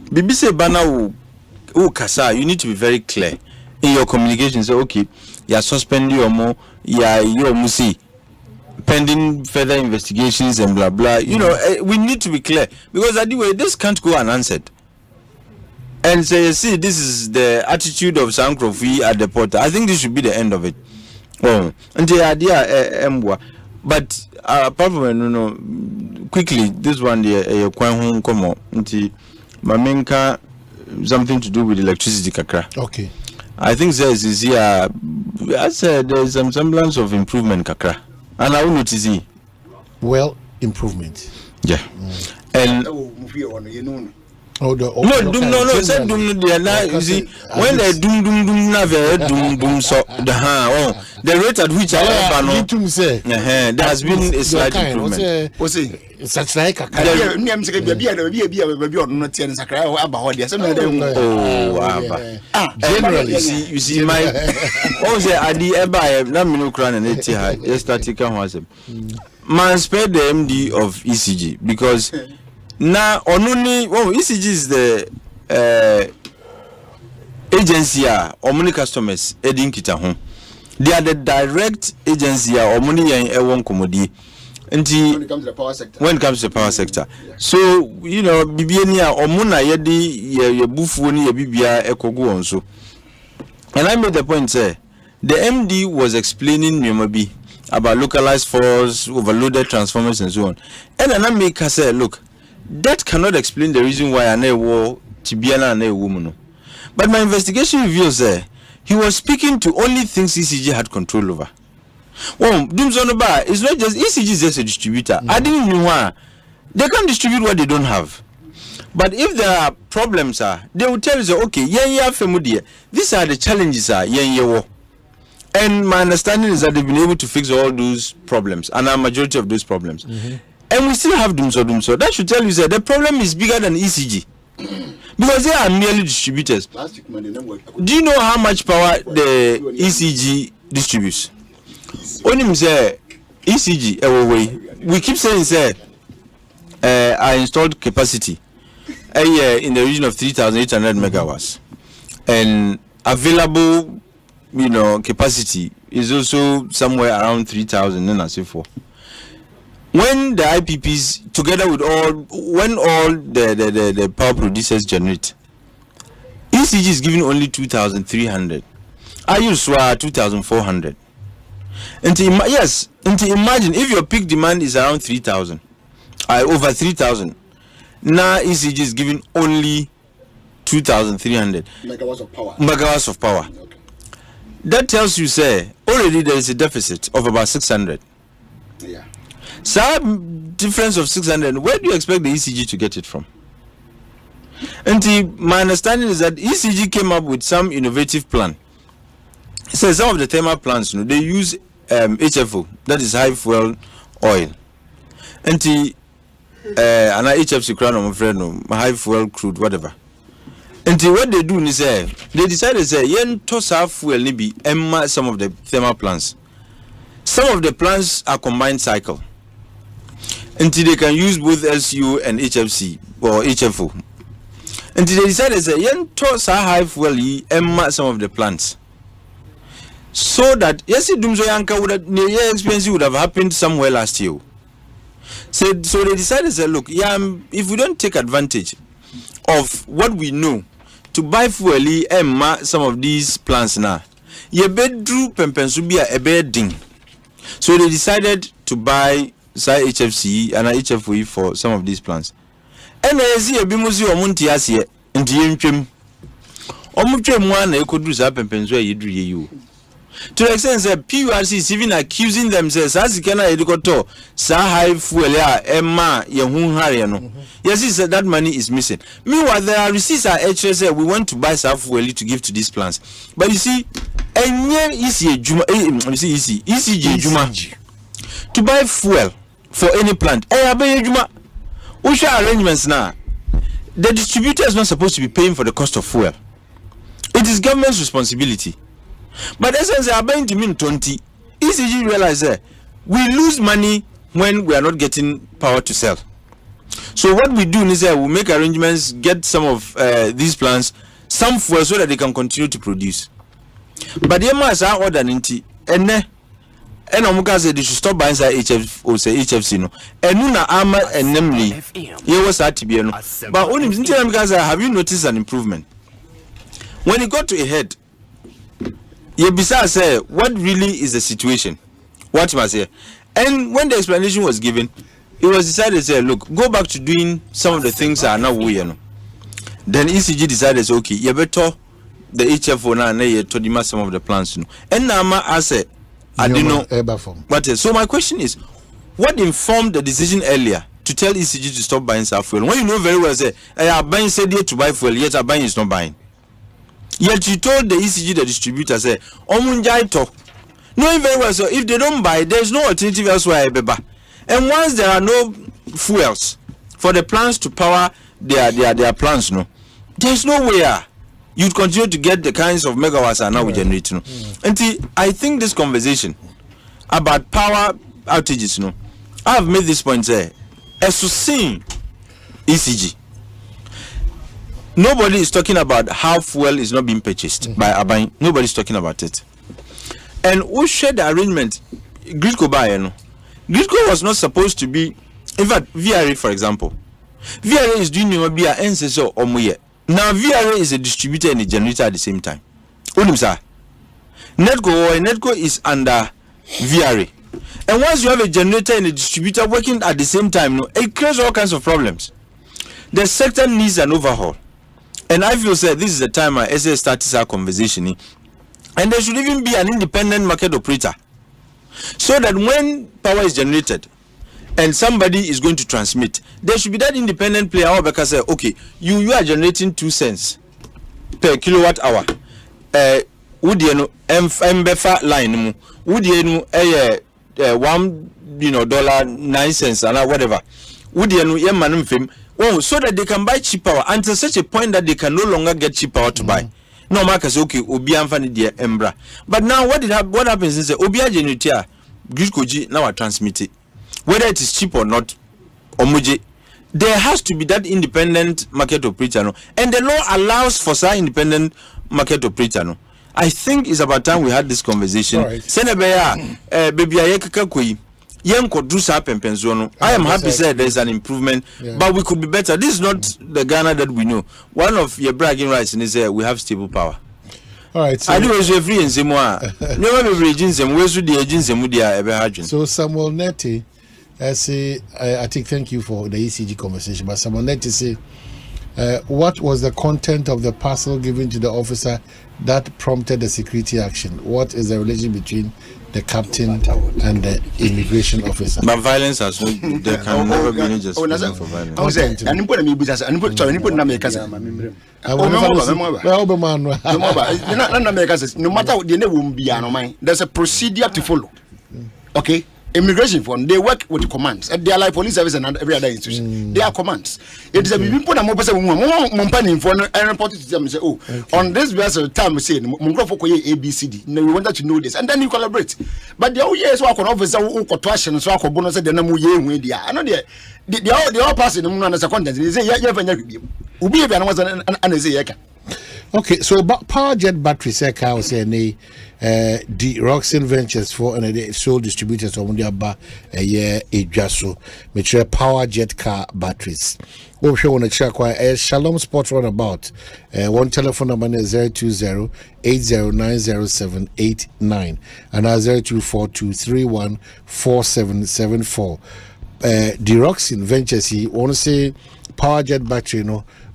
BBC Bana who Kasa. You need to be very clear in your communication. Say, okay, you are suspending your more. You musi pending further investigations and blah blah. We need to be clear because anyway, this can't go unanswered. And say, you see, this is the attitude of Sankrofi at the port. I think this should be the end of it. Oh, and the idea, but apart from quickly, this one, the Kwan come on, Mamenka, something to do with electricity, kakra. Okay. I think there's here. I said there's some semblance of improvement, kakra, and I will notice it. Well, improvement. Yeah, and. No. Said doom. You see, when they doom never so the rate at which there has been a slight improvement. Such like a generally, you see, my also at the Eba, Naminukran and Etihad, man spared the MD of ECG because. Now, only ECG is the agency or money customers heading kita home. They are the direct agency or money and one commodity. When it comes to the power sector, yeah. So Bibiania or Muna Yedi Bufuni Bibia Ekogu on so. And I made the point say the MD was explaining Nyomabi about localized force, overloaded transformers and so on. And then I make her say, look. That cannot explain the reason why an war Tibiana and a woman. But my investigation reveals he was speaking to only things ECG had control over. Well, Doomsonoba is not just ECG is just a distributor. I didn't know why. They can distribute what they don't have. But if there are problems, they will tell you, okay, these are the challenges, and my understanding is that they've been able to fix all those problems, and a majority of those problems. And we still have Doomso. That should tell you that the problem is bigger than ECG. Because they are merely distributors. Do you know how much power the ECG distributes? Only say ECG, we keep saying I installed capacity in the region of 3,800 megawatts. And available, capacity is also somewhere around 3,000 and as so when the IPPs together with when all the power producers generate, ECG is giving only 2,300. I use 2,400. And imagine if your peak demand is around 3,000, over 3,000. Now ECG is giving only 2,300 megawatts of power. Okay. That tells you, already there is a deficit of about 600. Yeah. So difference of 600, where do you expect the ECG to get it from? And my understanding is that ECG came up with some innovative plan. So some of the thermal plants, they use HFO, that is high fuel oil. And HFC crown, I'm afraid, high fuel crude, whatever. And what they do is they decided yen toss half fuel nibi emma some of the thermal plants. Some of the plants are combined cycle. Until they can use both LCU and HFC or HFO. Until they decided yen toss high fuel emma some of the plants. So that yes, Dumzo Yanka would have experience would have happened somewhere last year. So they decided look, if we don't take advantage of what we know to buy fuel emma some of these plants now, ye bedru pempensubia a bedding. So they decided to buy say HFC and HFOE for some of these plants. And I see a bimusi or muntiasia and the intrim. Omutrim one ekodus up and pensue you. To the extent that PURC is even accusing themselves as can I educator, sa high fuel Emma Yahoo Hariano. Yes, he said that money is missing. Meanwhile, there are receipts at HSA. We want to buy some fuel to give to these plants. But you see, ECG Juma to buy fuel for any plant. Usha arrangements now. The distributor is not supposed to be paying for the cost of fuel. It is government's responsibility. But essence they are buying to mean 20. ECG realize that we lose money when we are not getting power to sell. So what we do is that we make arrangements, get some of these plants some fuel so that they can continue to produce. But the MRs are order ninety and Omuka said they should stop buying HF or say HFC no. And Nuna Arma and namely here was at Tibiano. But only because have you noticed an improvement? When it got to a head, Yebisa said, what really is the situation? What must say? And when the explanation was given, it was decided to say, look, go back to doing some of the things that are not we know. Then ECG decided, okay, you better the HFO now and you told him some of the plans. And Nama I said, I didn't know. But so my question is, what informed the decision earlier to tell ECG to stop buying self fuel? When you know very well, say, I are buying said to buy fuel, yet our buying is not buying. Yet you told the ECG, the distributor, say, Omunjaito. Knowing very well, so if they don't buy, there's no alternative elsewhere. And once there are no fuels for the plants to power their plants, no, there's no way you'd continue to get the kinds of megawatts are now we generate. No? And I think this conversation about power outages, no, I have made this point there. As to see ECG, nobody is talking about how fuel is not being purchased by Abain. Nobody's talking about it. And who shared the arrangement? Gridco buy, no. Gridco was not supposed to be, in fact, VRA, for example. VRA is doing your beer and says so now VRA is a distributor and a generator at the same time. Netco is under VRA. And once you have a generator and a distributor working at the same time, no, it creates all kinds of problems. The sector needs an overhaul. And I feel that this is the time I started our conversation. And there should even be an independent market operator. So that when power is generated and somebody is going to transmit, there should be that independent player who can say, okay, you are generating 2 cents per kilowatt hour. Would you know MBFA line would you know $1.09 and whatever. Would you know so that they can buy cheap power until such a point that they can no longer get cheap power to buy. No markers okay, Obi Anfani dear Embra. But now what happens is that Obi generator Gridco now are transmitted. Whether it is cheap or not, Omuji, there has to be that independent market operator. No? And the law allows for such independent market operator. No? I think it's about time we had this conversation. Senebeya, baby Ayekakoi, Yanko Drusa Penzono. I am happy that there is an improvement, but we could be better. This is not the Ghana that we know. One of your bragging rights is we have stable power. All right. So I do as free in Zimwa. Never be regions and where's the agents and Mudia ever. So Samuel Neti, I think thank you for the ECG conversation. But Samuel Neti say, what was the content of the parcel given to the officer that prompted the security action? What is the relation between the captain and the immigration officer? But violence has no, there can never be any justification for violence. No matter what, there's a procedure to follow. Okay? Immigration form, they work with the commands. They are like police service and every other institution. They are commands. It is a people and report to them and say, oh, on this vessel time we say ABCD. No, we want that you know this, and then you collaborate. But the old years work on officer who got question so I could bonus the Namu ye. I know the all passing the moon as a content. They say, yeah, ubi was an Okay, so power jet battery say ka say the Roxin Ventures for and the sole distributors of Mundiaba a year so mature power jet car batteries. We want to check why Shalom Sport Runabout. One telephone number is 020-8090789 and 0242314774. The Roxin Ventures he want to say power jet battery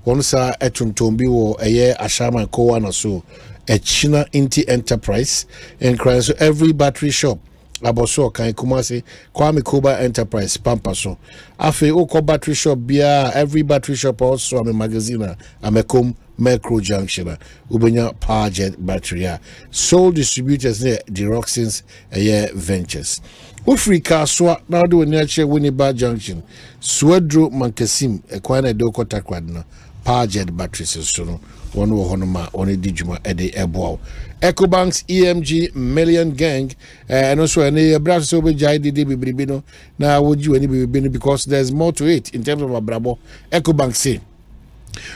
one sa etuntombi wo eye ashama ko na so a China Inti Enterprise and cry so every battery shop aboso kan kumase Kwame Koba Enterprise pampa so afi oko battery shop bia every battery shop also am magazine amekom Macro Junction ubenya power jet battery sole distributors there the Roxins Ventures Ufrika swa now do near Winneba Junction Swedro Mankasim ekwana doko takwad power jet batteries so no one wo honoma oni dijuma ede ebo Ecobank's EMG Million Gang and also any brass so be jai did be no now would you any be because there's more to it in terms of abrabo Ecobank say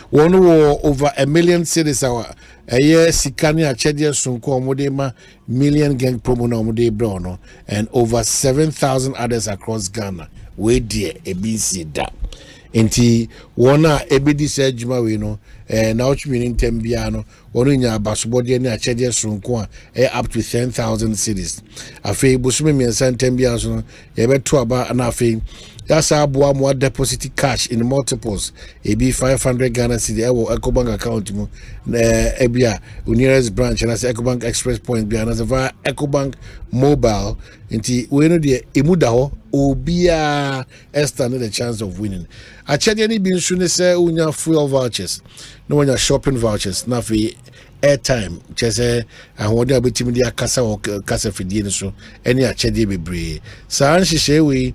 one war over 1 million cities our a year sikani a chedia sunko modema Million Gang promo na mode brono and over 7,000 others across Ghana we dear a BC da Inti wana ebedi se adwuma we no na ochmini ntembiano wono nya basobode ne achede sonko up to 10,000 cities afi busume miensa ntembia so yebeto aba na afi yasa aboa mo deposit cash in multiples ebi 500 Ghana cedi ewo Ecobank account mu ebia nearest branch na Ecobank Express Point bia na via Ecobank mobile inti we no de emuda ho obia stand the chance of winning achede ni bi nsu ne se unya fuel vouchers no when you're shopping vouchers na fi airtime chese ahode abetimi dia kasa o kasa fidie so any achede bebre san hihye we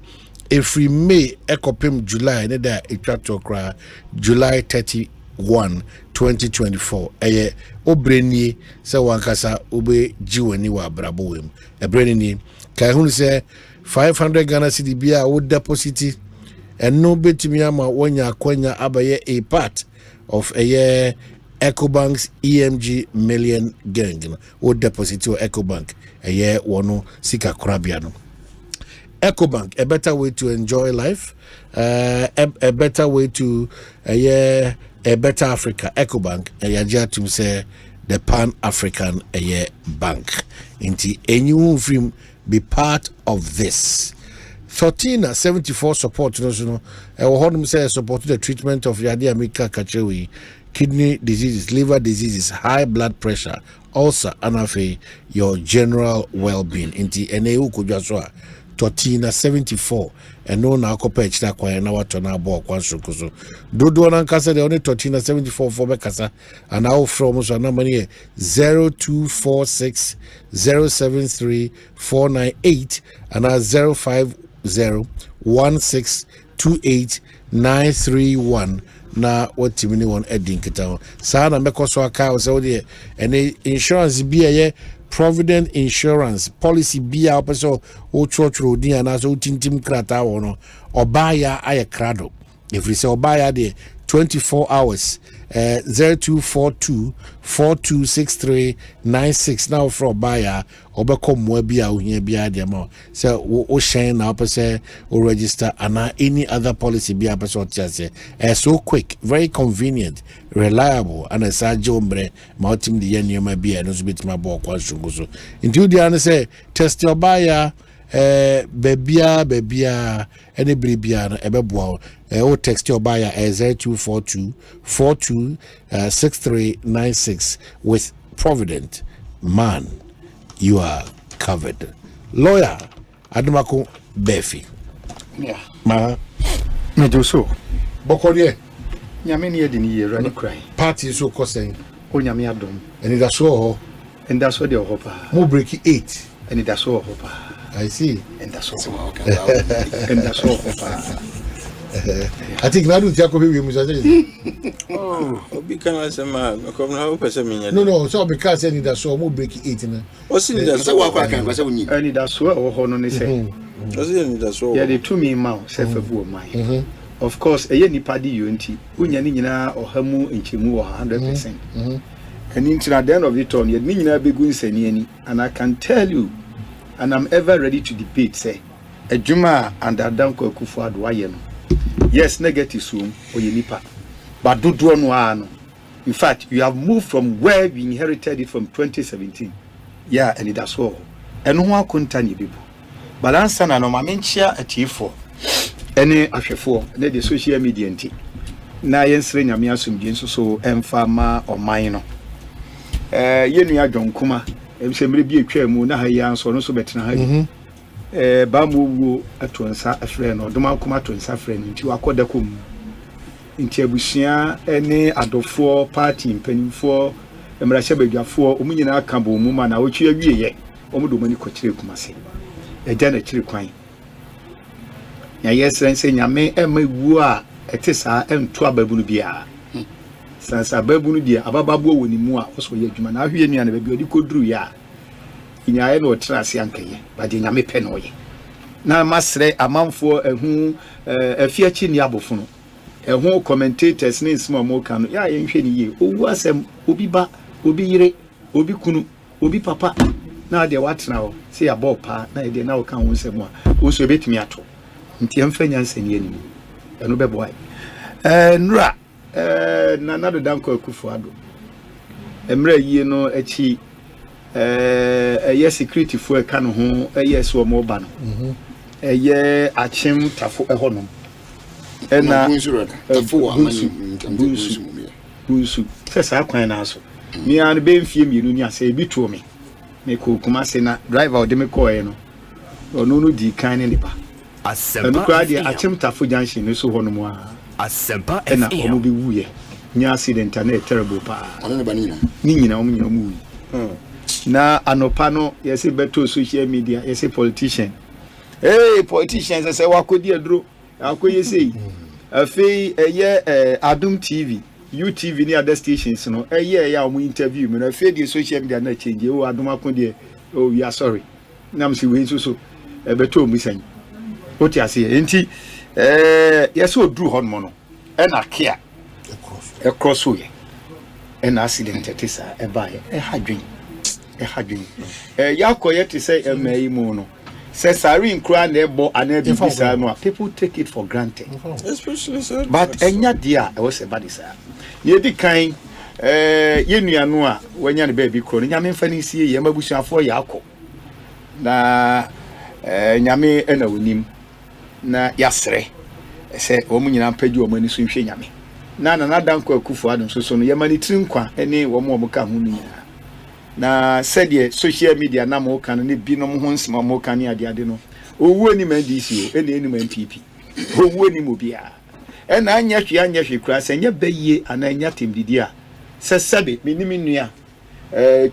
every May ekopim July ne da etwato kra July 31 2024 eye obreni se wankasa obe jiwani wa brabo wem ebreni kai hunu se 500 Ghana cedi bia wo deposit and no betimi ama wonya kwanya abaye a part of a year Ecobank's EMG Million Gang wo deposit to Ecobank a year wono sika krabiano Ecobank, a better way to enjoy life, a better way to a better Africa. Ecobank, a year to say the Pan-African bank. Inti anyone film be part of this. 1374 support, I will hold say support the treatment of Yaw Adomako Baafi, kidney diseases, liver diseases, high blood pressure, ulcer, and your general well-being. Inti eneu kujaswa. 1374 and no na kopech na kwa na wato na bo kwa sokoso dodo na nkasa de only 1374 for bekasa and now from so na money 0246 073 498 and 0501628 na what mini one edin kita sa na mekoso aka o so de any insurance bi ye Provident Insurance policy bia opeso o churchro din ana so tintim krata wono obaya aye krado if we say obaya de 24 hours 0242 426396 now for obaya obeko mo bia ohia bia de ma say o shen na opese o register ana any other policy bia opeso tiase so quick, very convenient, reliable and as a jombre mautim the yenuma bia no bit my bo kwa shunguso into the answer say test your buyer bebia any bribia ebeboa o text your buyer 0242 426396 with Provident. Man, you are covered. Lawyer Adomako Baafi. Yeah. Ma me do so bokode nyame ne yedi ni yera ni krai party so kosen o nyame adom and that's so and that's what the hopa mo break 8 and that's all hopa I see and that's all and that's all hopa I think na do tiako we say oh obi kan say ma come na hope say me no so because any that's so mo break 8 na o si that's so wa kwa kan kwa say woni and that's so o ho no ne say o si that's so yeah they to me ma say fabu man of course eye nipa di yonti unya ni nyina ohamu nchemu 100% And into at the end of it all, you mean I be going any, and I can tell you, and I'm ever ready to debate, say, a Juma and Akufo Addo. Yes, negative soon or nipa, but do one. In fact, you have moved from where we inherited it from 2017. Yeah, and that's all. And no one continue people. But answer na no mamentia atifo. Any afefo, na the social media nti. Na yensre nyame asomdie nso so emfama o man no. Yenu ya dwonkuma, emsemre bi atwa mu na ha ya nso no so betena ha. Ba mu atonsa afre no, doma kuma atonsa afre no nti wakoda kom. Nti abusia ene adofo party mpanimfo emrahye badwafo omunyina aka bo mu ma na wotwe awieye omudo mani kokyire kumase. Eja na kyire kwan. Ya yesrense nyame emawu a etesa ento ababunu bia. Sansa ababunu bia abababo woni mu a oso ye adwuma na ahwe nua na ba bi odi koduru ya. Inyaye na otrase ankaye ba de nyame pe no ye. Na masre amanfo ehu afiachi ni abofo no. Ehu commentators ni nsima mo kan ya yenhwe ni ye. Owu asem obi ba, obi yire, obi kunu, obi papa. Na de watena ho se ya bopa na de na o kan ho nsem a wo so betimi ato. Nti emfanya nsani ani. Eno bebo ai. Nura na nado danko Akufo Addo. Emra yie no achi eye security fo e kan ho eye so mo ba no. Eye achim tafo e honom. Ena tafo amani busu sesa kwan na so. Mi an be mfie mienu ni ase bi to me. Me ko kuma se na driver o de me ko e no. Ono no di kan ne ba. Asempa kradi achim tafo junction no so honom a. Asempa ena omo bi wuye. Nya accident na terrible pa. Ono ne ba ni nyina omo nyina omo wi. Na anopa no yesi beto social media yesi politician. Hey politicians say wakodi adro. Akoye sei. Afei eye Adum TV, UTV ni other stations no. Eye ya omo interview me na afei the social media na change. Oh Adomako de oh we are sorry. Nam si we so beto omo san. Oti ase enti yes odru hon mo no. E na kia. E cross way. E na accident etisa e ba e hadwen. E hadwen. Yakoye te say emai mu no. Says Sari nkura na ebo anabi bisa no people take it for granted, especially so. But enya dia e was a bad sir. Ye di kan yenua no a wanya ne baby kro nyame mfa ni sie ye mabusuafo ya akọ na nyame ena wonim na yasre se wo mu nyina mpagi wo mani so nhwe nyame na danko Akufo Addo so no ye mani trinkwa ene wo mo ka ho ni na said social media na mo kan ne bi no mo nsema mo kan ne ade no owu ani man DC o ene man PP owu ani mo bia e na anya hwe kura se nya bayie ana anya temdidi a se sabe menimi nua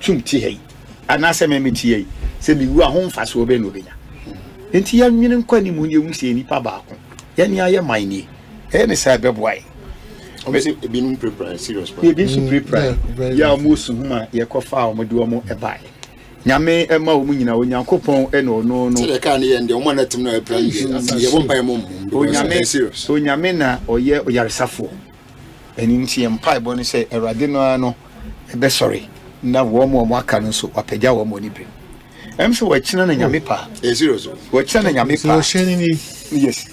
twumti hei ana se memeti hei se mi wu a ho mfa so be no benya enti ya nwene nkwani mu ne wu se nipa baako ya ni aye man ni e ne sa beboai obviously been prepared serious part been prepared ya musu huma ye kofa o mode o mo ebae nyame ema o mu nyina onyankopon e no no se ka ne ye nde o mo na tim na e plan ye bo mpa mo o nyame na oye oyaresafo eni nti mpa bo ne se erade no no e be sorry na wo mo aka no so apagya wo mo ni bi em so wa kina na nyame pa serious wa kina na nyame pa yes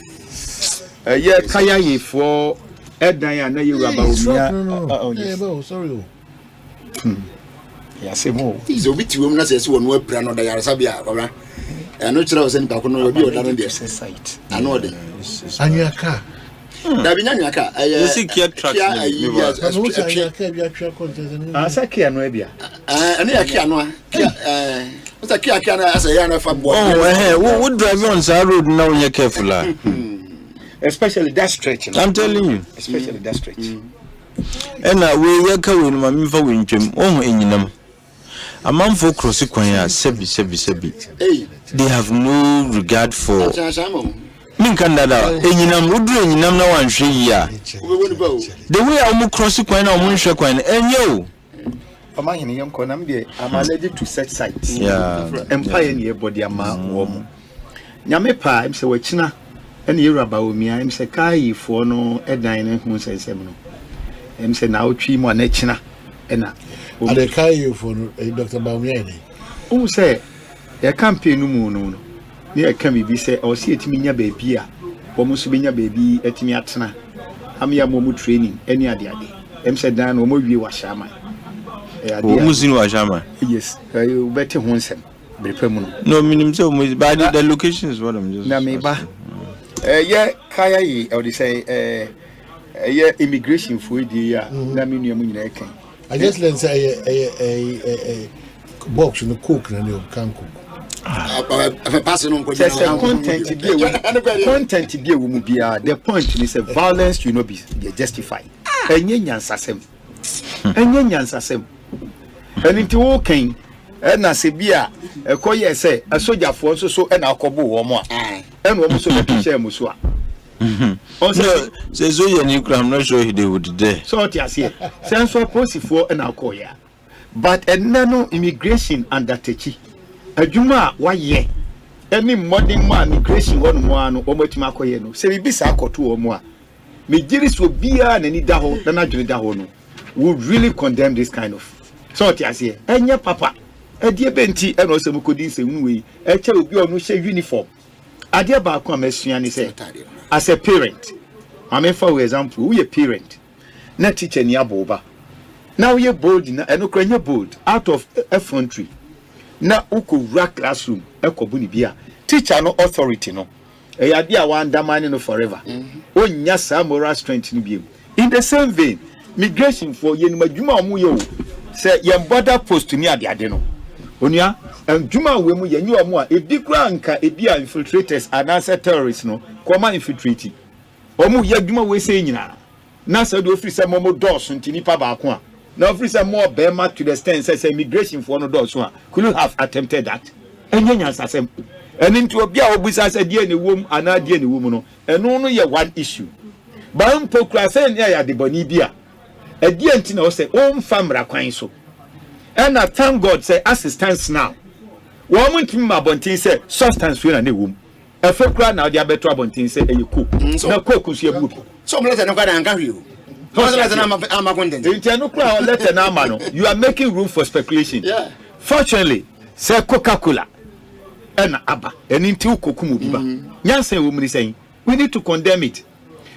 ye kaya yefo Edan na you about me. Sorry. Ya se mo. Izo biti wo na se se wonu apra no da yare sabia obra. E no kira wo se npa ko no bi oda no de site. Ano de. Anyaka. Da bi nyanyaka. You see care track. Anyaka bi atwa content. Asa kia no ebia. Ana ya kia no a. Asa kia na asa ya na fa boy. Oh we drive on sa road now you careful ah. Especially that stretch. I'm telling you. Especially that stretch. And we yaka we no mamfa we ntwem. Oh enyinam. Amamfo cross kwan ya sebi. They have no regard for. Minka ndada enyinam udru enyinam na wanhwe yi a. The way am cross kwan na am nhwe kwan enye o. Amahene yem konam de am allergic to such sites. Yeah. Empire near body ama wo mo. Nyame pa im se wachina ene yeraba omia em se kai fo no edan ne hu sensem no em se na otwi mo na china ena And they carry you for Dr. Baumyani. Who say a campaign no moon? Near can be say, or see it minya baby, almost minya baby at Miatna. Amia Momu training, any idea. Said down or movie was shaman. Musin was shaman. Yes, you better once him. No, minimum, but the location is what I'm just. Nameba. Yeah, Kaya, or they say, yeah, immigration for the year. I just learned a box in the cook and you can't cook. Content to be a woman be the point is a violence you know be justified. And Yans assem. And Yans assem. And into walking. And I say, Bia, a coyer say, a soldier for so and alcohol or more. And almost so much share Musua. Also, says so I'm not sure they would there. So, yes, here. Sense for posy for an alcohol. But a nano immigration under Techi. A Juma, why ye? Any modern man immigration 1 or Motimacoyeno. Say, be Sako 2 or more. Me Jiris will be an any daho than a Dahono. Would really condemn this kind of. So, yes, here. And your papa. A dear Benti and also Mukudin say, we a child will be on uniform. A dear Bakum say, as a parent, I mean, for example, we a parent, not teacher near Boba. Now you're bold and you're bold out of effrontery. Now, Uku rack classroom, Eko Bunibia, teacher no authority no. A idea one damn no forever. Oh, yasa moral strength in you. In the same vein, migration for Yenma Juma Muyo say, Yam border post to near the Adeno. Onya Juma wemu ye nyu omo a ebi kura nka ebi a infiltrators and answer terrorists no koma infiltrating omo ye Juma we say nyina na say do free say momo doors nti nipa ba ko a na free say more bema to the extent say immigration for no doors a could you have attempted that enye nyansasem eni nti obi a obusa say die ne wom ana die ne wom no eno no ye one issue ba mpokura say ne ya de boni bia e die nti na o say o mfamra kwan so. And I thank God say assistance now. Woman to my bontin say substance we na ne wom. E fe kura na dia beto bontin say e cook. Na cook so e bubi. So mo let na kwada nka hwe o. So let na am content. Ntia no kura let na ama no. You are making room for speculation. Yeah. Fortunately, say Coca-Cola and Abba and into kokumu biba. Nyansen wo mri saying we need to condemn it.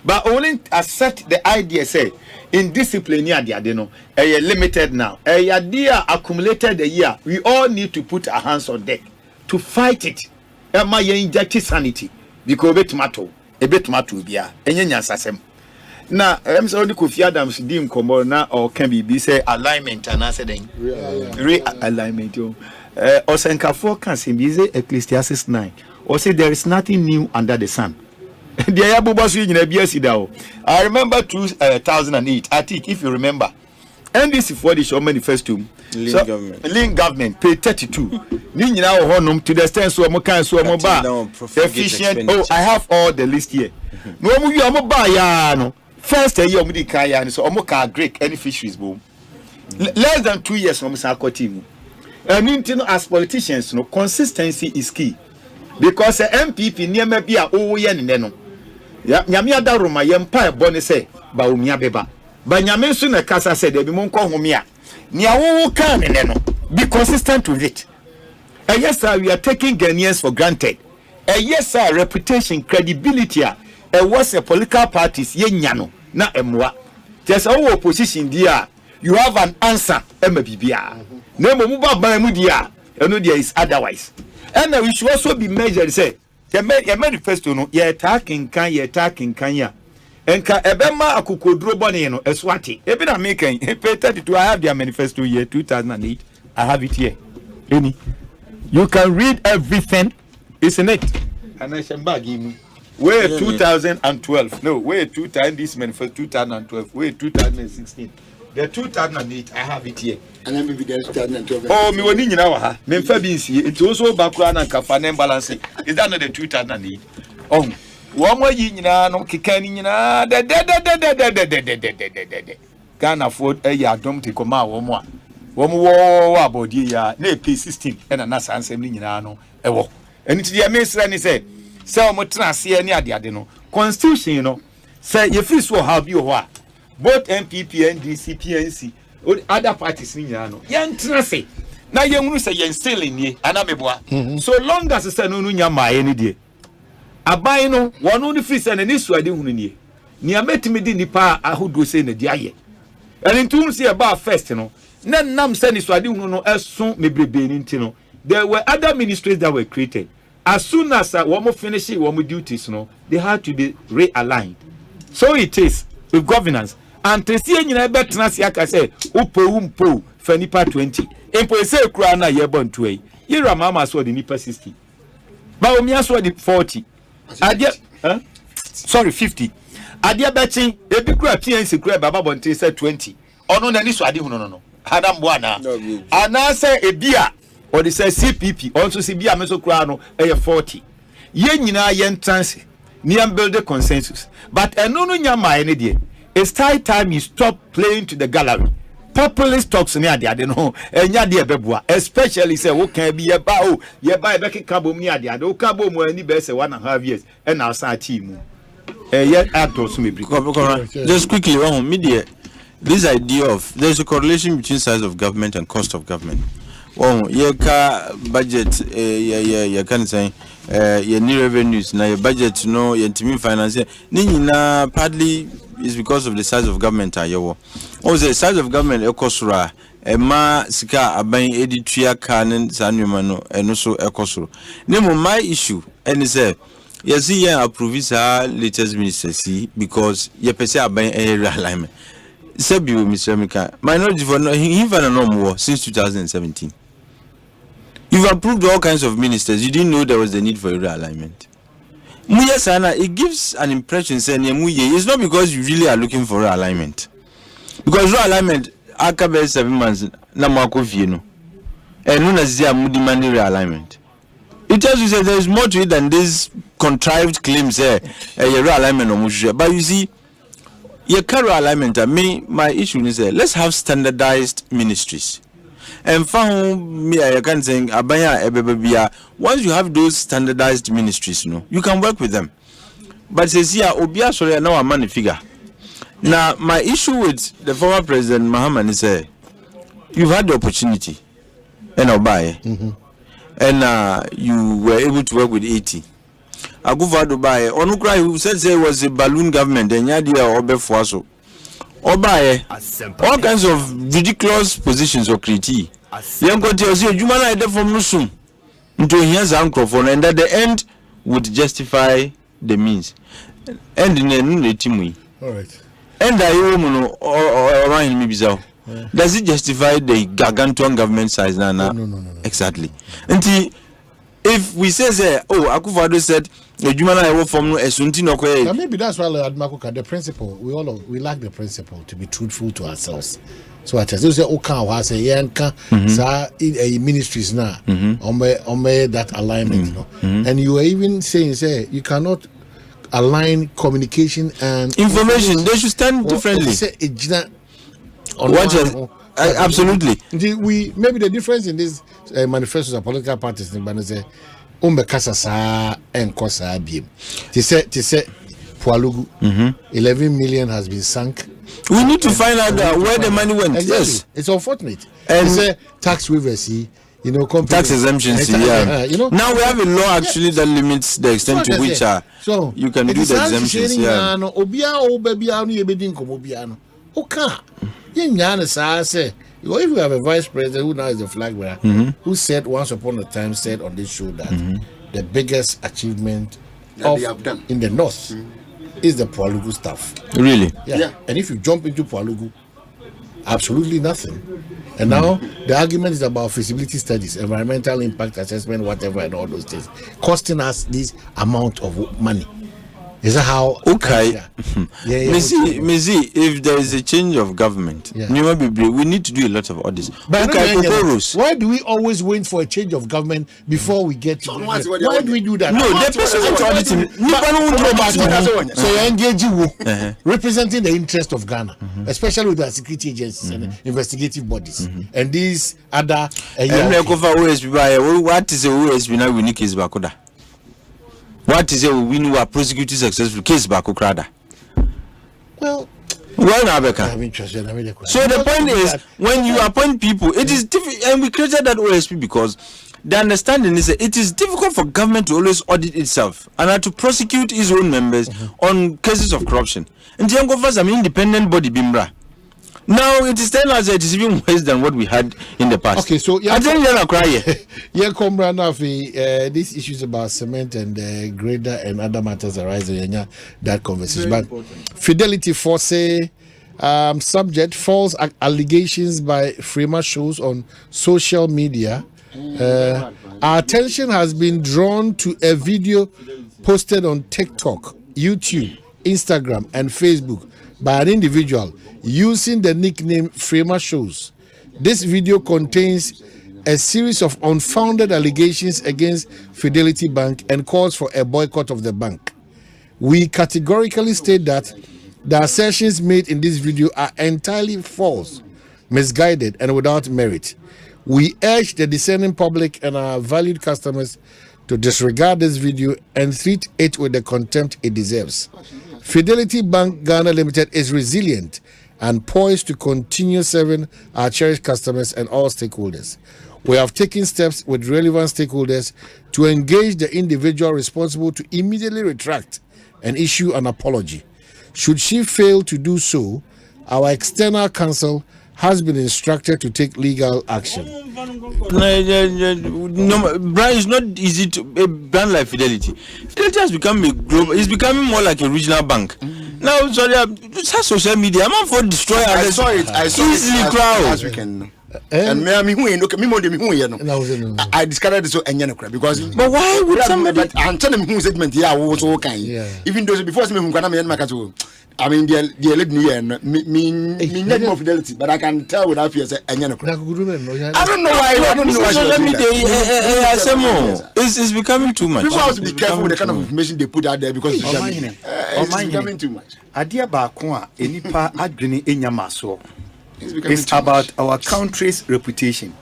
But only accept the idea say in discipline near the adeno a limited now a idea accumulated a year we all need to put our hands on deck to fight it. Am I inject sanity because a bit matter bia enya sasem na em say only Kofi Adams dim komo na or can be say alignment and answer then realignment yo Osenkafo can say Ecclesiastes 9 or say there is nothing new under the sun. I remember 2008. I think if you remember, NDC for the show manifesto. Link government pay 32. To the extent so efficient. Oh, I have all the list here. No, first year we did so omoka Greek any fisheries boom. Less than 2 years from team. And as politicians, no consistency is key. Because the MPP near me be a yen no. Ya nyame da Roma yempa e bone se ba omia beba. Ba nyame so na kasa se de bi mon ko homia. Nia wo kan ne no. Be consistent with it. And yes sir, we are taking Ghanaians for granted. And yes sir, reputation, credibility was a political parties yenya no na emwa. Just our opposition dia, you have an answer MBBA. No mo ba ban mu dia, eno there is otherwise. And we should also be measured say your manifesto no ye attacking kan ya enka ebema akukodro bone no eswati ebi na making pay 32 I have their manifesto year 2008 I have it here any you can read everything isn't it and I shall bag him where 2012 no where 2000 this manifesto 2012 where 2016 the 2008 I have it here. And then maybe there's 2012. Oh, me woni nyina wa ha. Me mfa bi nsie. It also bakura na kafa na balance. Is that not the 2008? Oh, wo mo yi nyina no keka ni nyina de. Ghana Ford ya dom te koma wo mo a. Wo mo wo abodi ya na P16 na na sansem ni nyina no ewo. Eni ti dia mesra ni say o mo trase ni ade no. Constitution no say ye free so ha bi ho a. Both MPP, NDC, PNC, other parties ni nyina no yen tena se na yen hunu se yen still nie ana meboa so long as say no nya maaye ni de aban no wono ni free say na ni suade hunu nie ni ametimi di nipa ahodo say na di aye and ntum se about first no na nam say ni suade hunu no eson mebrebe ni ntino there were other ministries that were created as soon as one finish one duties no they had to be realigned so it is with governance and to see nyina betena se aka say umpo for nipa 20 impo say kura na ye bon to yi yira mama so the nipa 60 ba omi aso the 40 adia sorry 50 adia betchen ebi kura PNC kura baba bonte say 20 ono na ni so ade hu no adam bo ana say ebia or they say CPP also see bia meso kura no 40 ye nyina ye ntanse near build a consensus but eno no nyama ene de it's time you stop playing to the gallery populist talks near the ade no enya de beboa especially say wo kan bi ye ba e be kabo mu ade ade wo kabo mu ani be say 1.5 years and now start team ye ados me bri just quickly one media this idea of there's a correlation between size of government and cost of government. Well, your car budget, you can say, your new revenues, now your budget, no, your team financing. Nina partly is because of the size of government. Also, the size of government, Ekosura, ma sika abain editria canon, sanumano, and also Ekosura. Nemo my issue, and say, you see, you approve his latest minister, see, because you pay abain a realignment. Sebu, Mr. Mika, minority for no more since 2017. You've approved all kinds of ministers. You didn't know there was the need for a realignment. Muye sana, it gives an impression saying Muye. It's not because you really are looking for realignment. Because realignment, akabe 7 months na makofi no. And no nazia mu demand realignment. It tells you that there is more to it than this contrived claims a realignment or mushia. But you see, your career alignment, my issue is let's have standardized ministries. And found me, I can say, Abaya Ebebia. Once you have those standardized ministries, you can work with them. But says here, Obia, sorry, now a money figure. Now, my issue with the former president Mahaman is you've had the opportunity, and Obaye, and you were able to work with 80. Akufo Addo Baafi Onukra who said it was a balloon government and yadia obefuaso Obaye all kinds of ridiculous positions or criti yango te osi adwuma na ide from nusum nto hia za microphone and at the end would justify the means and in a team all right and I no around me bizarre does it justify the gargantuan government size no exactly until if we say Akufo Addo said maybe that's why Admako the principle we lack the principle to be truthful to ourselves. So I just say ministries now on that alignment, and you are even saying you cannot align communication and information. They should stand differently. Absolutely. Maybe the difference in these manifestos of political parties in Umbekasa sa enkosa abiem. They say Pualugu 11 million has been sunk. We need to find out where the money went. Exactly. Yes, it's unfortunate. And they say tax waivers, tax exemptions. Now we have a law actually that limits the extent to which you can do the exemptions. If you have a vice president who now is the flag bearer, who said once upon a time said on this show that the biggest achievement in the north is the Pualugu stuff. Really? Yeah. And if you jump into Pualugu, absolutely nothing. And now the argument is about feasibility studies, environmental impact assessment, whatever, and all those things, costing us this amount of money. Is that how? Okay. Missy, if there is a change of government, we need to do a lot of audits. But why do we always wait for a change of government before we get to why do we do that? No, the person is auditing. So you're engaging representing the interest of Ghana, especially with the security agencies and investigative bodies and these other. What is the OSB now? We need case bakoda. What is it we know are prosecuted successful case back Okrada? Well, Well, Nabeka. So the point is, when you appoint people, it is difficult, and we created that OSP because the understanding is that it is difficult for government to always audit itself and to prosecute its own members on cases of corruption. And the Yango first, independent body, Bimbra. Now it is telling us that it is even worse than what we had in the past. Okay, so I think you're not crying. Yeah, Comrade Nafi, these issues about cement and grader and other matters arising in that conversation. But Fidelity Force subject false allegations by Freema shows on social media. Our attention has been drawn to a video posted on TikTok, YouTube, Instagram, and Facebook by an individual using the nickname Freema Shows. This video contains a series of unfounded allegations against Fidelity Bank and calls for a boycott of the bank. We categorically state that the assertions made in this video are entirely false, misguided, and without merit. We urge the discerning public and our valued customers to disregard this video and treat it with the contempt it deserves. Fidelity Bank Ghana Limited is resilient and poised to continue serving our cherished customers and all stakeholders. We have taken steps with relevant stakeholders to engage the individual responsible to immediately retract and issue an apology. Should she fail to do so, our external counsel has been instructed to take legal action. No, brand is not easy to a brand like Fidelity. Fidelity has become a global. It's becoming more like a regional bank. Now, sorry, it's social media. I'm for destroy. I saw it. I saw it last weekend. And me who look me more than me who I discovered this so because but why would somebody I'm telling me who segment here was okay. Even though before me who can I mean the me net more Fidelity, but I can tell without fear say I don't know why social media it's becoming too much. People have to be careful with the kind of information they put out there because it's becoming too much. Adia ba ko a enipa adwene enyamaso. It's about our country's reputation.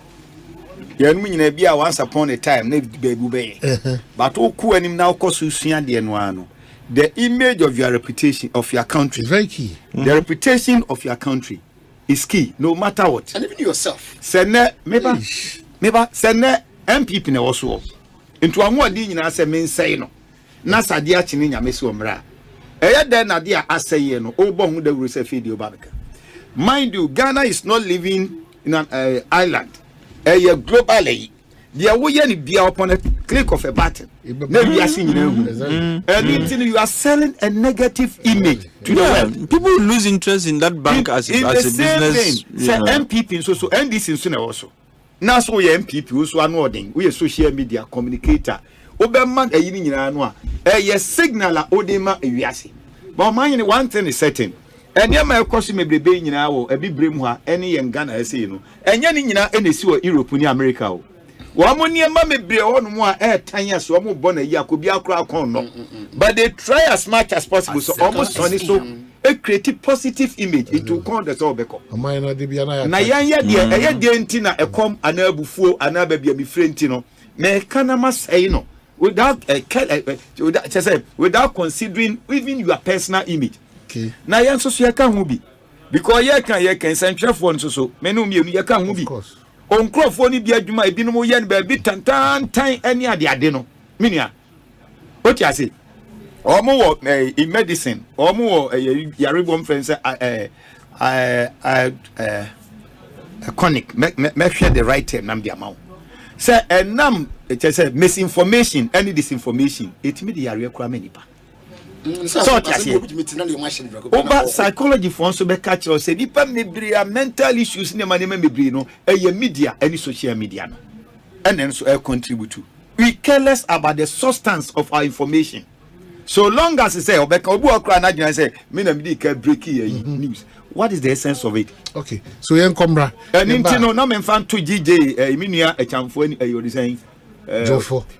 Once upon a time, but the image of your reputation of your country is very key. The reputation of your country is key, no matter what. And even yourself. Sene MPP ne also. Into a more din na say men say no. Na sadia chini nyame se omra. Eya den na dia aseye no. Obo hu da wuro se video babeka. Mind you, Ghana is not living in an island. Globally, they are upon a click of a button. And you are selling a negative image to the world. People lose interest in that bank as a business. MPP so NDC also. Now so we MPP also anoding. We a social media communicator. Oberman a yini nyina a signal odema ewiase. But mind one thing is certain. And ya my question me brebe nyina wo abi brem ha ene ye Ghana ese no enya ni nyina ene si wo Europe ni America wo wo mo niema me bre ho no mo a tan ya so mo bo na yi akobi akra kon no but they try as much as possible so almost sunny so a create positive image it will come the so beko na yan ya de enti na ekom ana abufuo ana ba bia mi frenti no me kana masai no without without considering even your personal image. Okay. Na yan so ya kan hu bi because ye kan sentwefo nso so menu mienu ye kan hu bi onkrofo ni bi adwuma ebinom ye ne ba bi tantan ani ade no minia what you say omo wo in medicine omo wo yarebom friends chronic me share the right term nam dia mawo say enam it say misinformation any disinformation it me the yare kra manipa. So psychology for also be catch us say mental issues in the no media any social media no and then so contribute to we care less about the substance of our information so long as say obeka obu okra na dwena say me na me dey break news what is the essence of it. Okay, so yen komra and intino na me fan to GJ minua echamfo ani you saying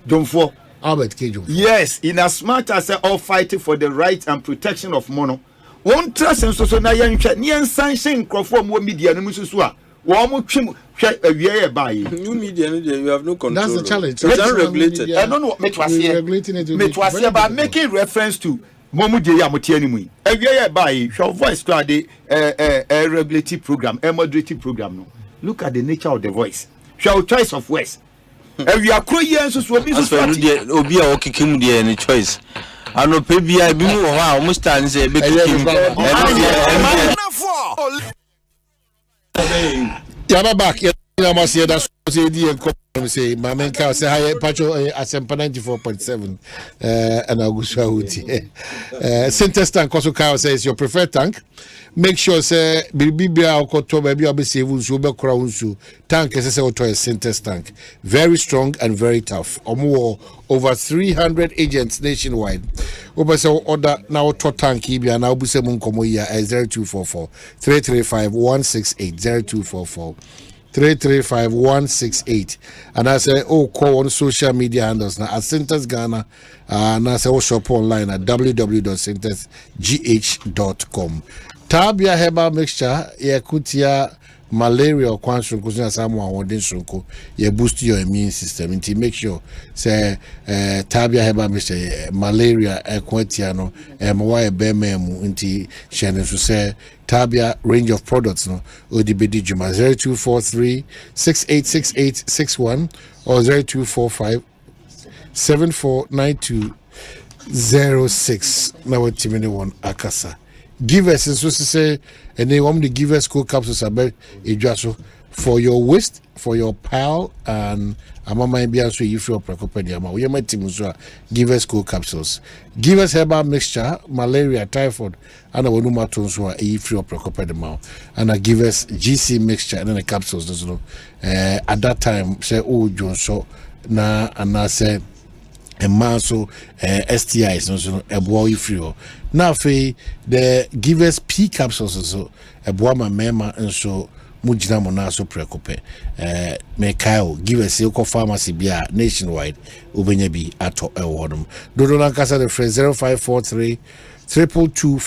Jomfo Albert Kejo. Yes, in as much as all fighting for the rights and protection of mono. One trust and so na yan sanction crofom media no mususu a wo mo twem hwe by new media you have no control. That's the challenge. It's unregulated. I don't know metwase. Metwase by making reference to Momu je ya motie animu. Ewie by show voice to the regulative program, moderative program no. Look at the nature of the voice. Show choice of words. Ewie akro ye nso so obi so obi a okikim de any choice. Ano pe bia bi mu ho a o stand say be kikim. Yeah, back. I must say that's say my main car say hi patcho asempa 94.7 and Augusta Huti. Center tank also car says your preferred tank. Make sure say bibia okoto baby obese unsu be kora unsu tank say auto a center tank. Very strong and very tough. Over 300 agents nationwide. Obese order now to tank bia na obuse mun komo ya 0244 335 168 0244 335-168 and I say call on social media handles now at Centers Ghana and I say shop online at www.centersgh.com. Tabia herbal mixture kutia malaria or kwansun kuzina samu awodin sunko ye boost your immune system until make sure say tabia herbal mixture malaria kwatia no mwa bememu until shene so say Tabia range of products no odibedi juma 0243 686861 or 0245 749206 now what timini one akasa give us so say and they want to give us cool capsules about ejaso for your waist, for your pal, and amama bia so you feel preoccupied we my team so give us cool capsules, give us herbal mixture, malaria, typhoid, and a wonu maton so you feel preoccupied and I give us GC mixture and then the capsules at that time say John so na and I say a man so STIs no a boy free now the give us P capsules so a boy my mema and so mujina mona so preocupe me Kyle give us a pharmacy bia nationwide ubenya bi ato ewodum dodo na kasa the phrase 0543 222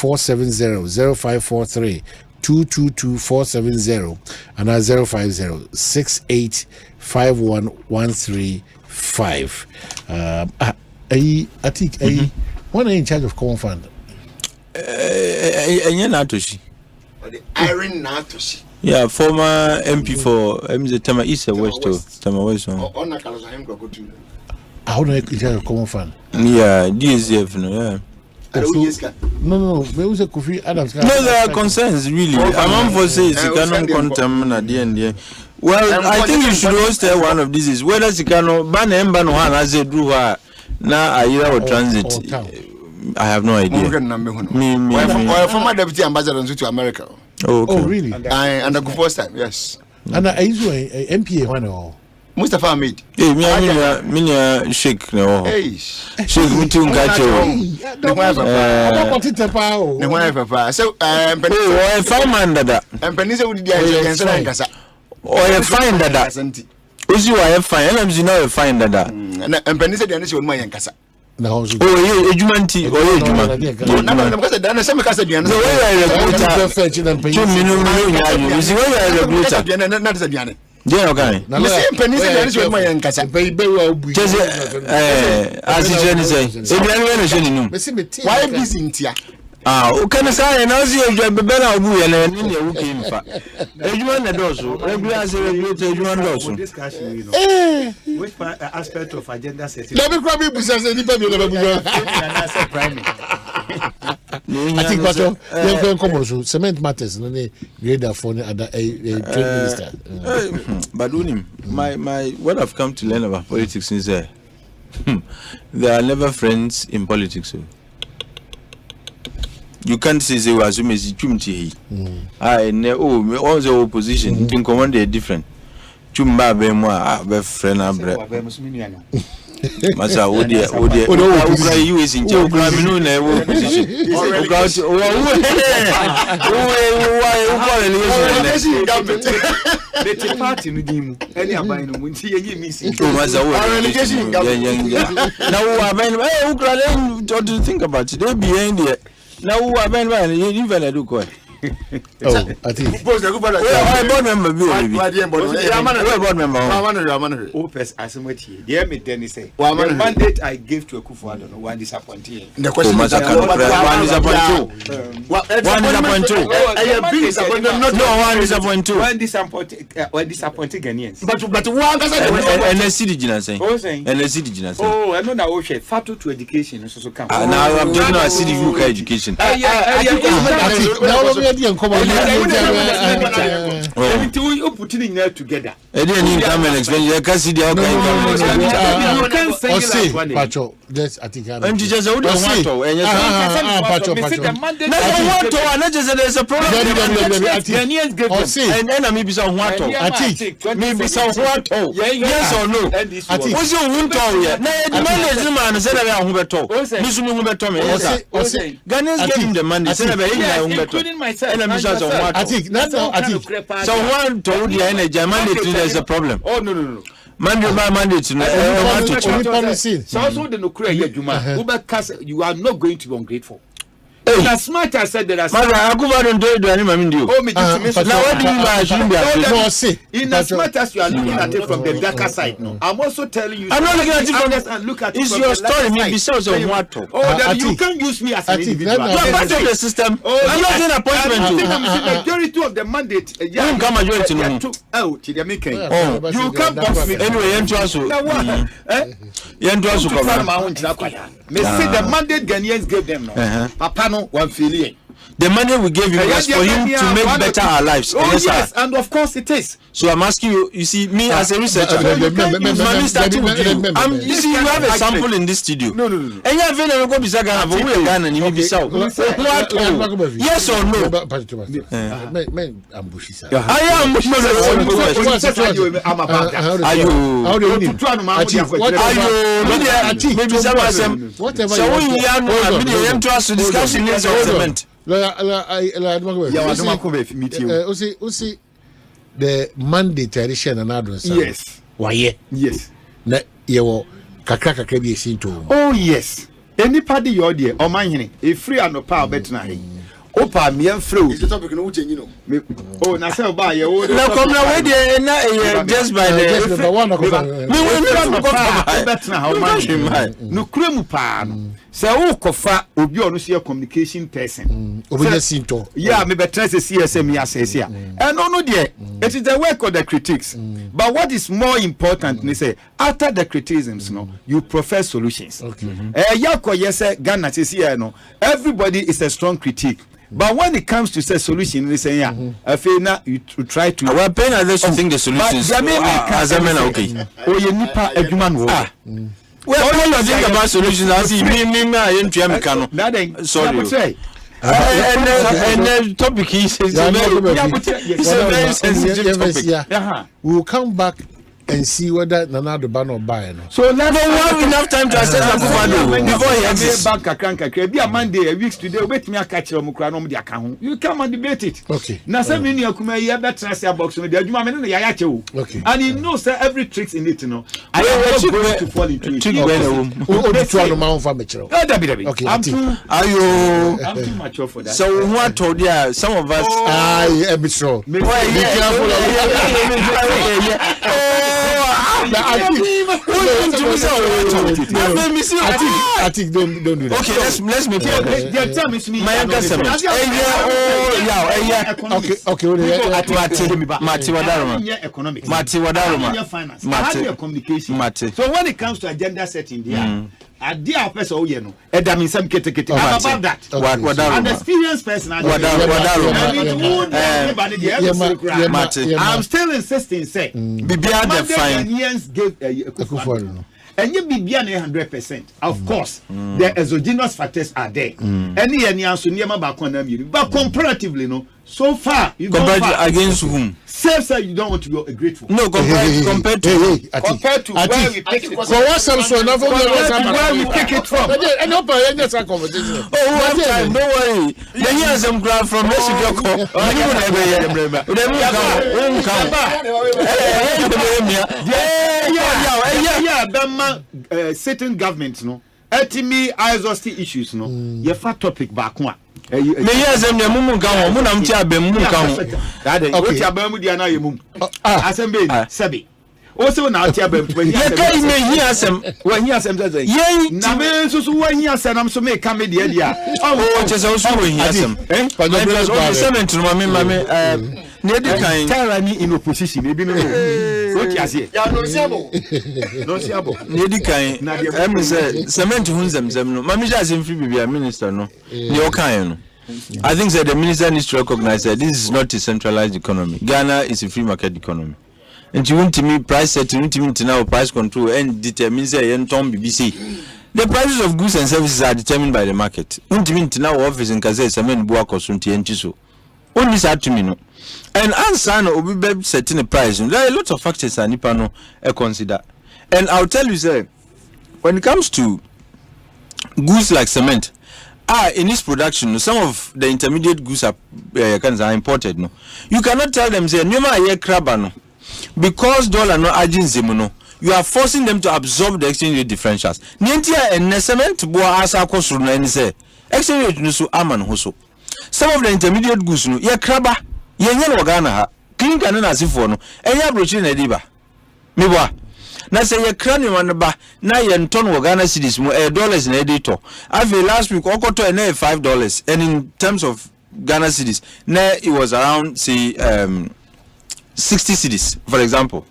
0543 222 and 050 685113 I think when are in charge of common fund Natoshi Iron Natoshi. Yeah, former MP for Tama East West Tama West. How do I in charge of common fund? Yeah, DSF no, yeah. No, there was a Kofi Adams. No, there are concerns really. I'm for say Sikano contamin at the end. Well, I think you should host one of these is whether Sikano ban no one as a drew her now Aira or transit. I have no idea. Former deputy ambassador to America. Oh, really? And Akufo time, yes. And I use MPA one or Mustafa Ahmed. Hey, me Sheikh no. Hey, Sheikh Mutungacho. So, fireman that. And Penisa would be a fine that. Uzi wa fine. I'm a fine that. And Penisa the initial my Yankasa. No, Ejumanti or Ejuma. Because the same Casa Diana. Yeah, okay. Now, Penisa is my Yankasa. As it is, why busy in Tia? Can I say, and I see a better woo and a wookie. Ejuman also, regular Ejuman also. Which aspect of agenda setting? Let me grab you because I think what you're going to cement matters and then grade for the trade minister. But my what I've come to learn about politics is there are never friends in politics. You can't say they were assuming chumti. I know all the opposition think command they different. Chumba be moi be friend abre. Masa odia you is in Chokra no na opposition. The party no dim. Any aban no munti ye missing. Masa now aban Ukra to think about it. They behind there. Now who are men you even do Oh, I think. Board member. Board member. Opus Asimati. Dear me, Dennis say. The mandate I gave to Akufo Addo, one disappointing. The question is one disappointing. One disappointing Ghanaians. But one and a city say. And a city say. Oh, I know now. Fatu to education so come. Now I'm talking about city look education. Now we are the you putting in there together. I didn't come and explain. You can see the you can say like Pacho, yes, I think I'm just a little Pacho. There's a problem. And then maybe some water. Maybe some water. Yes or no? What's your winter yet? The man is the man said about Humberto. Ghanaians gave him the money. Including myself. I think that's I think. So one told the energy mandate there's a problem. Oh no. Mandate so also the you are not going to be ungrateful. As much as said that as much as you are looking at it from the darker side, no. I'm also telling you. I'm not looking at it from look at it's your story. Maybe sells of what? You can't use me as an individual. You're part of the system. I'm not an appointment. The majority of the mandate. You come majority. You can't box me anyway. The mandate Ghanaians gave them. Papa. 1 billion. The money we gave you was for him to make better our lives. Oh, yes, and of course it is. So I'm asking you, you see, me as a researcher, money starting with you. You see, you have a sample in this studio. No. And you have a go bisa Ghana, but we are Ghana, and you may be south. Yes or no? I am. The mandate edition and others. Yes. Why? Yes. Na yewo kakra bi esinto. Oh yes. Any party you there o man hene e free and no power bet na he. Opa me free. Is the topic no change no. Oh na say ba ye wo. Na come na we there na just by the one me bet na how man. No kremu pa no. Say who kofa obi onu see communication person. Obi sinto. Yeah, me better say CSM ya say here. And no there. It is the work of the critics. But what is more important, they say after the criticisms, no, you profess solutions. Okay. Yes, Ghana says here, no. Everybody is a strong critique. But when it comes to say solution, they say I feel now you try to. Our pain others to think the solutions. As a man, okay. Oh, you need a human word. Well, when you think about solutions, I see me, I ain't Jamaican. Sorry. And the topic is a very sensitive topic. We'll come back and see whether Nana Addo buy. So never have enough time to assess Akufo Addo before he exists. Be a Monday, a week today, wait me a catch Mukran the account. You come and debate it. Okay. Now, some in your Kuma, you have that transfer box on the Adjuman Yayacho. Okay. And he knows every tricks in it, you know. I am going to fall into it. Okay. I'm too mature for that. So, what told you? Some of us. I'm sure. Be careful. I think don't do that. Okay, let's make it. My younger son. Okay. Mati Wadaruma. Communication. So when it comes to agenda setting, there. A dear person, oh, you know, I mean, some about that. An experienced person, I'm still insisting, say, Ghanaians gave Akufo. And you be 100%. Of course, the exogenous factors are there. Any answer near my back on them, but comparatively, no. So far, you compared to against whom? Say you don't want to be grateful. No, compared to where we pick it from. Where we pick it from. Oh, one time, don't worry. Then here's some crowd from Mexico. Certain governments, no. Ultimately, exhaustive issues, no. Your fat topic back one. Me yes em mum ka ho mu na mti abem mum ka ho that is what abem dia na yemum asem be sabi o se na ati abem to ye kai me hi asem wa hi asem ze ye na me so wa hi asem am so me ka me dia dia o che so wa hi asem pa no bless God cement no mame ne di kan tara ni in opposition e bi no so ti ase ya no siabo ne di kan em say cement hu zemzem no mame ja asem free bibia minister no ne o kan no I think that the minister needs to recognize that this is not a centralized economy. Ghana is a free market economy. And you want to me price setting, you want to now price control and determines BBC. The prices of goods and services are determined by the market. Want to me to now office in Kaze Samen Buako Sunti and Chiso. Only that to me no. And answer no be setting a price. There are a lot of factors that Nipano consider. And I'll tell you sir, when it comes to goods like cement, in this production, some of the intermediate goods are imported. No, you cannot tell them say nyoma ye kraba no because dollar no aging zimuno. You are forcing them to absorb the exchange rate differentials. Nientia and cement boa asa kosu no any say exchange rate no so aman hoso. Some of the intermediate goods no ye kraba ye nyen Ghana ha clean kan na asifo no enya brochi na diba. Me boa. Na say ye crane man ba na ye nton wo Ghana cedis mu dollars na editor. Ave last week okoto na $5 and in terms of Ghana cedis na it was around say 60 cedis for example.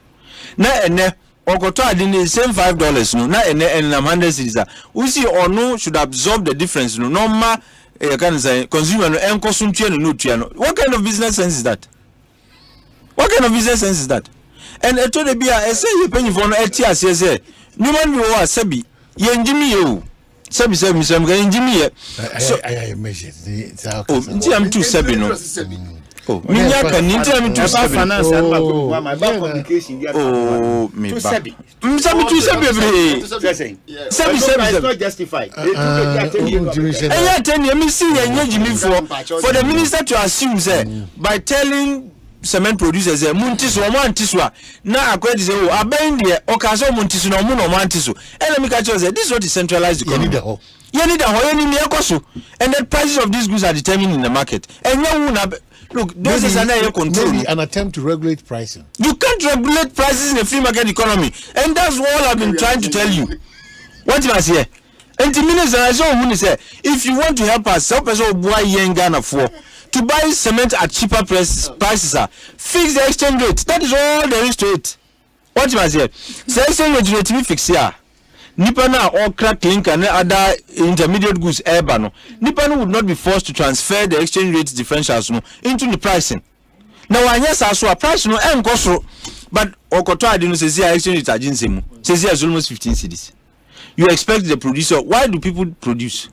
Na ene okoto adi the same $5 no na ene and 100 cedis. We see or no should absorb the difference no normal can say consumer no enko suntua no tua no. What kind of business sense is that? What kind of business sense is that? And eto de bia ese ye penyi for no eti ase se nyuma bi wo asabi ye njimi ye o sabi misem ga njimi ye so I measure nti am tu sabi no minya ka ni nti am tu sabi finance and my bank communication me ba sabi tu sabi every sabi it's not justified yeah tell me see ye njimi for the minister to assume say by telling cement producers muntiso o mantiso na akwedi say o aben de o ka so muntiso na o mantiso and me ka say this is what is centralized economy you need a ekoso and the prices of these goods are determined in the market and look those is an control an attempt to regulate pricing. You can't regulate prices in a free market economy and that's all I've been trying to tell you. What you must hear and the minister I saw say if you want to help us buy yen Ghana for to buy cement at cheaper prices fix the exchange rate. That is all there is to it. What you must say? The exchange rate to be fixed here. Nipa na or crack clinker and other intermediate goods no. Nipa would not be forced to transfer the exchange rate differentials no into the pricing. Now when yes so a price no enko but okoto adi no say exchange rate agency mu say almost 15 cedis. You expect the producer, why do people produce?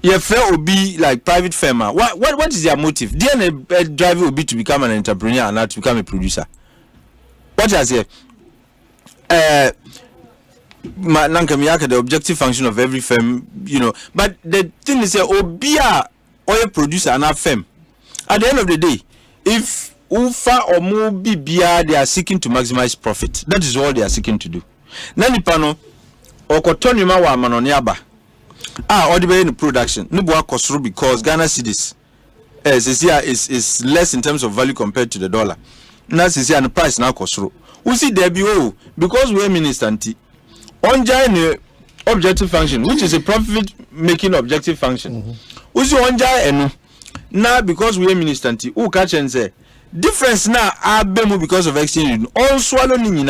You fair will be like private firm. What is their motive? DNA driver will be to become an entrepreneur and not to become a producer. What I say? The objective function of every firm, But the thing is, Obia or a producer and a firm. At the end of the day, if Ufa or Mubia, they are seeking to maximize profit. That is all they are seeking to do. Nani pano or Kotonima wa manoniaba. All the way in production. No cost because Ghana cedis is less in terms of value compared to the dollar. Now and the price now cost. We see there because we're minister on the objective function, which is a profit making objective function. We see on and now because we're minister who catch and say difference now are because of exchange all swallowing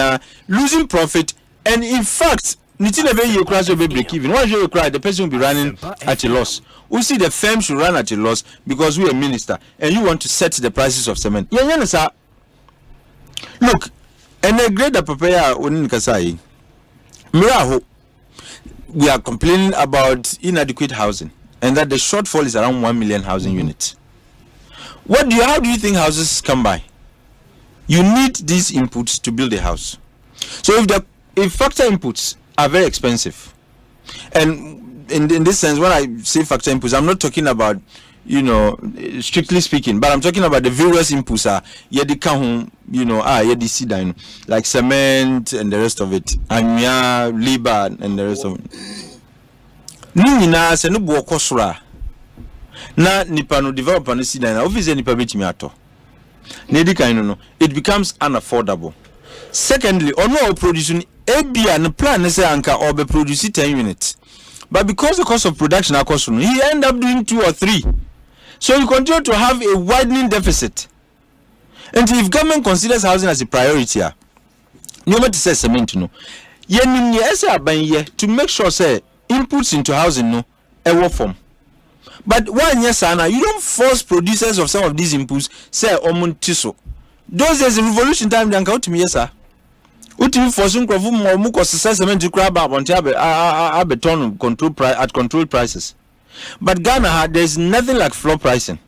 losing profit and in fact you crash over break even. Once you cry, the person will be running at a loss. We see the firm should run at a loss because we are minister and you want to set the prices of cement. Look, and a great prepare when Kasai. Miraho, we are complaining about inadequate housing and that the shortfall is around 1 million housing units. How do you think houses come by? You need these inputs to build a house. So if factor inputs are very expensive, and in this sense, when I say factor inputs, I'm not talking about strictly speaking, but I'm talking about the various inputs like cement and the rest of it, and labor and the rest of it. na nipa no developer no si dan na office nipa betimi ato na edi kan no it becomes unaffordable. Secondly, ono producing ebia no plan say anka or be produce 10 units, but because the cost of production cost, he end up doing 2 or 3, so you continue to have a widening deficit. And if government considers housing as a priority, no matter say cement no yenim yes aban ye to make sure say inputs into housing no e work form. But one yes ana you don't force producers of some of these inputs say omontiso. Those days revolution time dan ka utimi yes sir. Utimi force nkrofo mu ko say cement kura ba bonte abeton control price at control prices. But Ghana there's nothing like floor pricing.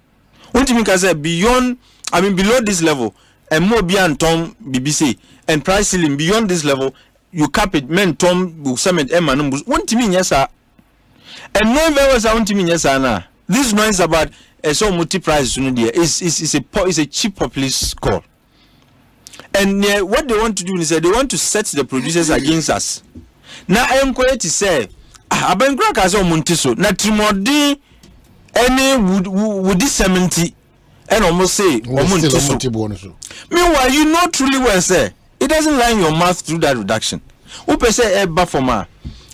Utimi ka say beyond below this level and more beyond Tom BBC and price ceiling beyond this level you cap it men Tom cement Emma numbers one to me yes sir. And no very was to me yes sir. This noise about so multi price is a cheap populist call. And what they want to do is they want to set the producers against us. Now I am going to say abankra ka so montiso na trimodi any would this 70 and almost say meanwhile you know truly well say it doesn't line your mouth through that reduction. Upe say for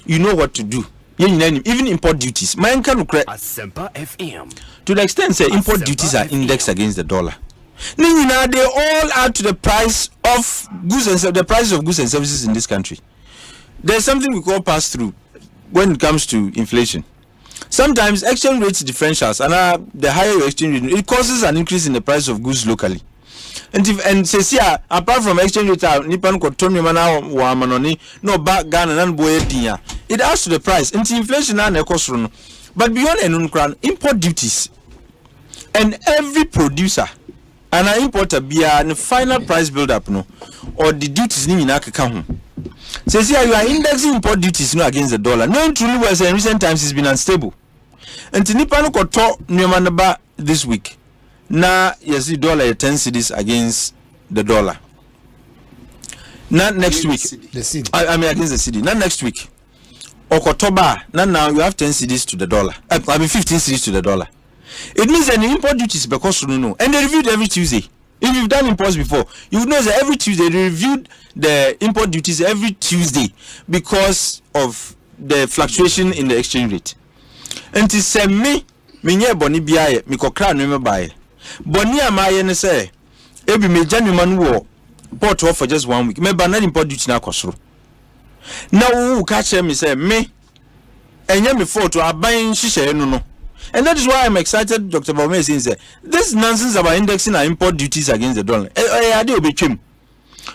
you know what to do. Even import duties. Asempa FM. To the extent say import duties are indexed against the dollar. They all add to the price of goods and the prices of goods and services in this country. There's something we call pass through when it comes to inflation. Sometimes exchange rates differentials and the higher your exchange rate, it causes an increase in the price of goods locally. And says here, apart from exchange rate, Nipan Kotomi Mana Wamanoni, no back Ghana and Boetia. It adds to the price. And inflation and cost. But beyond an import duties. And every producer and an importer be a final price build up no or the duties in account. Says here you are indexing import duties no against the dollar. No truly was in recent times it's been unstable. And Nipano Koto Nyamanaba this week. Now you see dollar 10 cedis against the dollar. Not next week. I mean against the cedi. Not next week. Okotoba. Now you have 10 cedis to the dollar. 15 cedis to the dollar. It means that the import duties because no. And they reviewed every Tuesday. If you've done imports before, you know that every Tuesday they reviewed the import duties every Tuesday because of the fluctuation in the exchange rate. And to say me boni biaye me kokra no me baye. Boni amaye ne say ebi me januman wo port for just 1 week. Me ba na import duty na kosoro. Na wo catch me say me enye me for to aban hihye no. And that is why I'm excited, Dr. Baume says this nonsense about indexing our import duties against the dollar.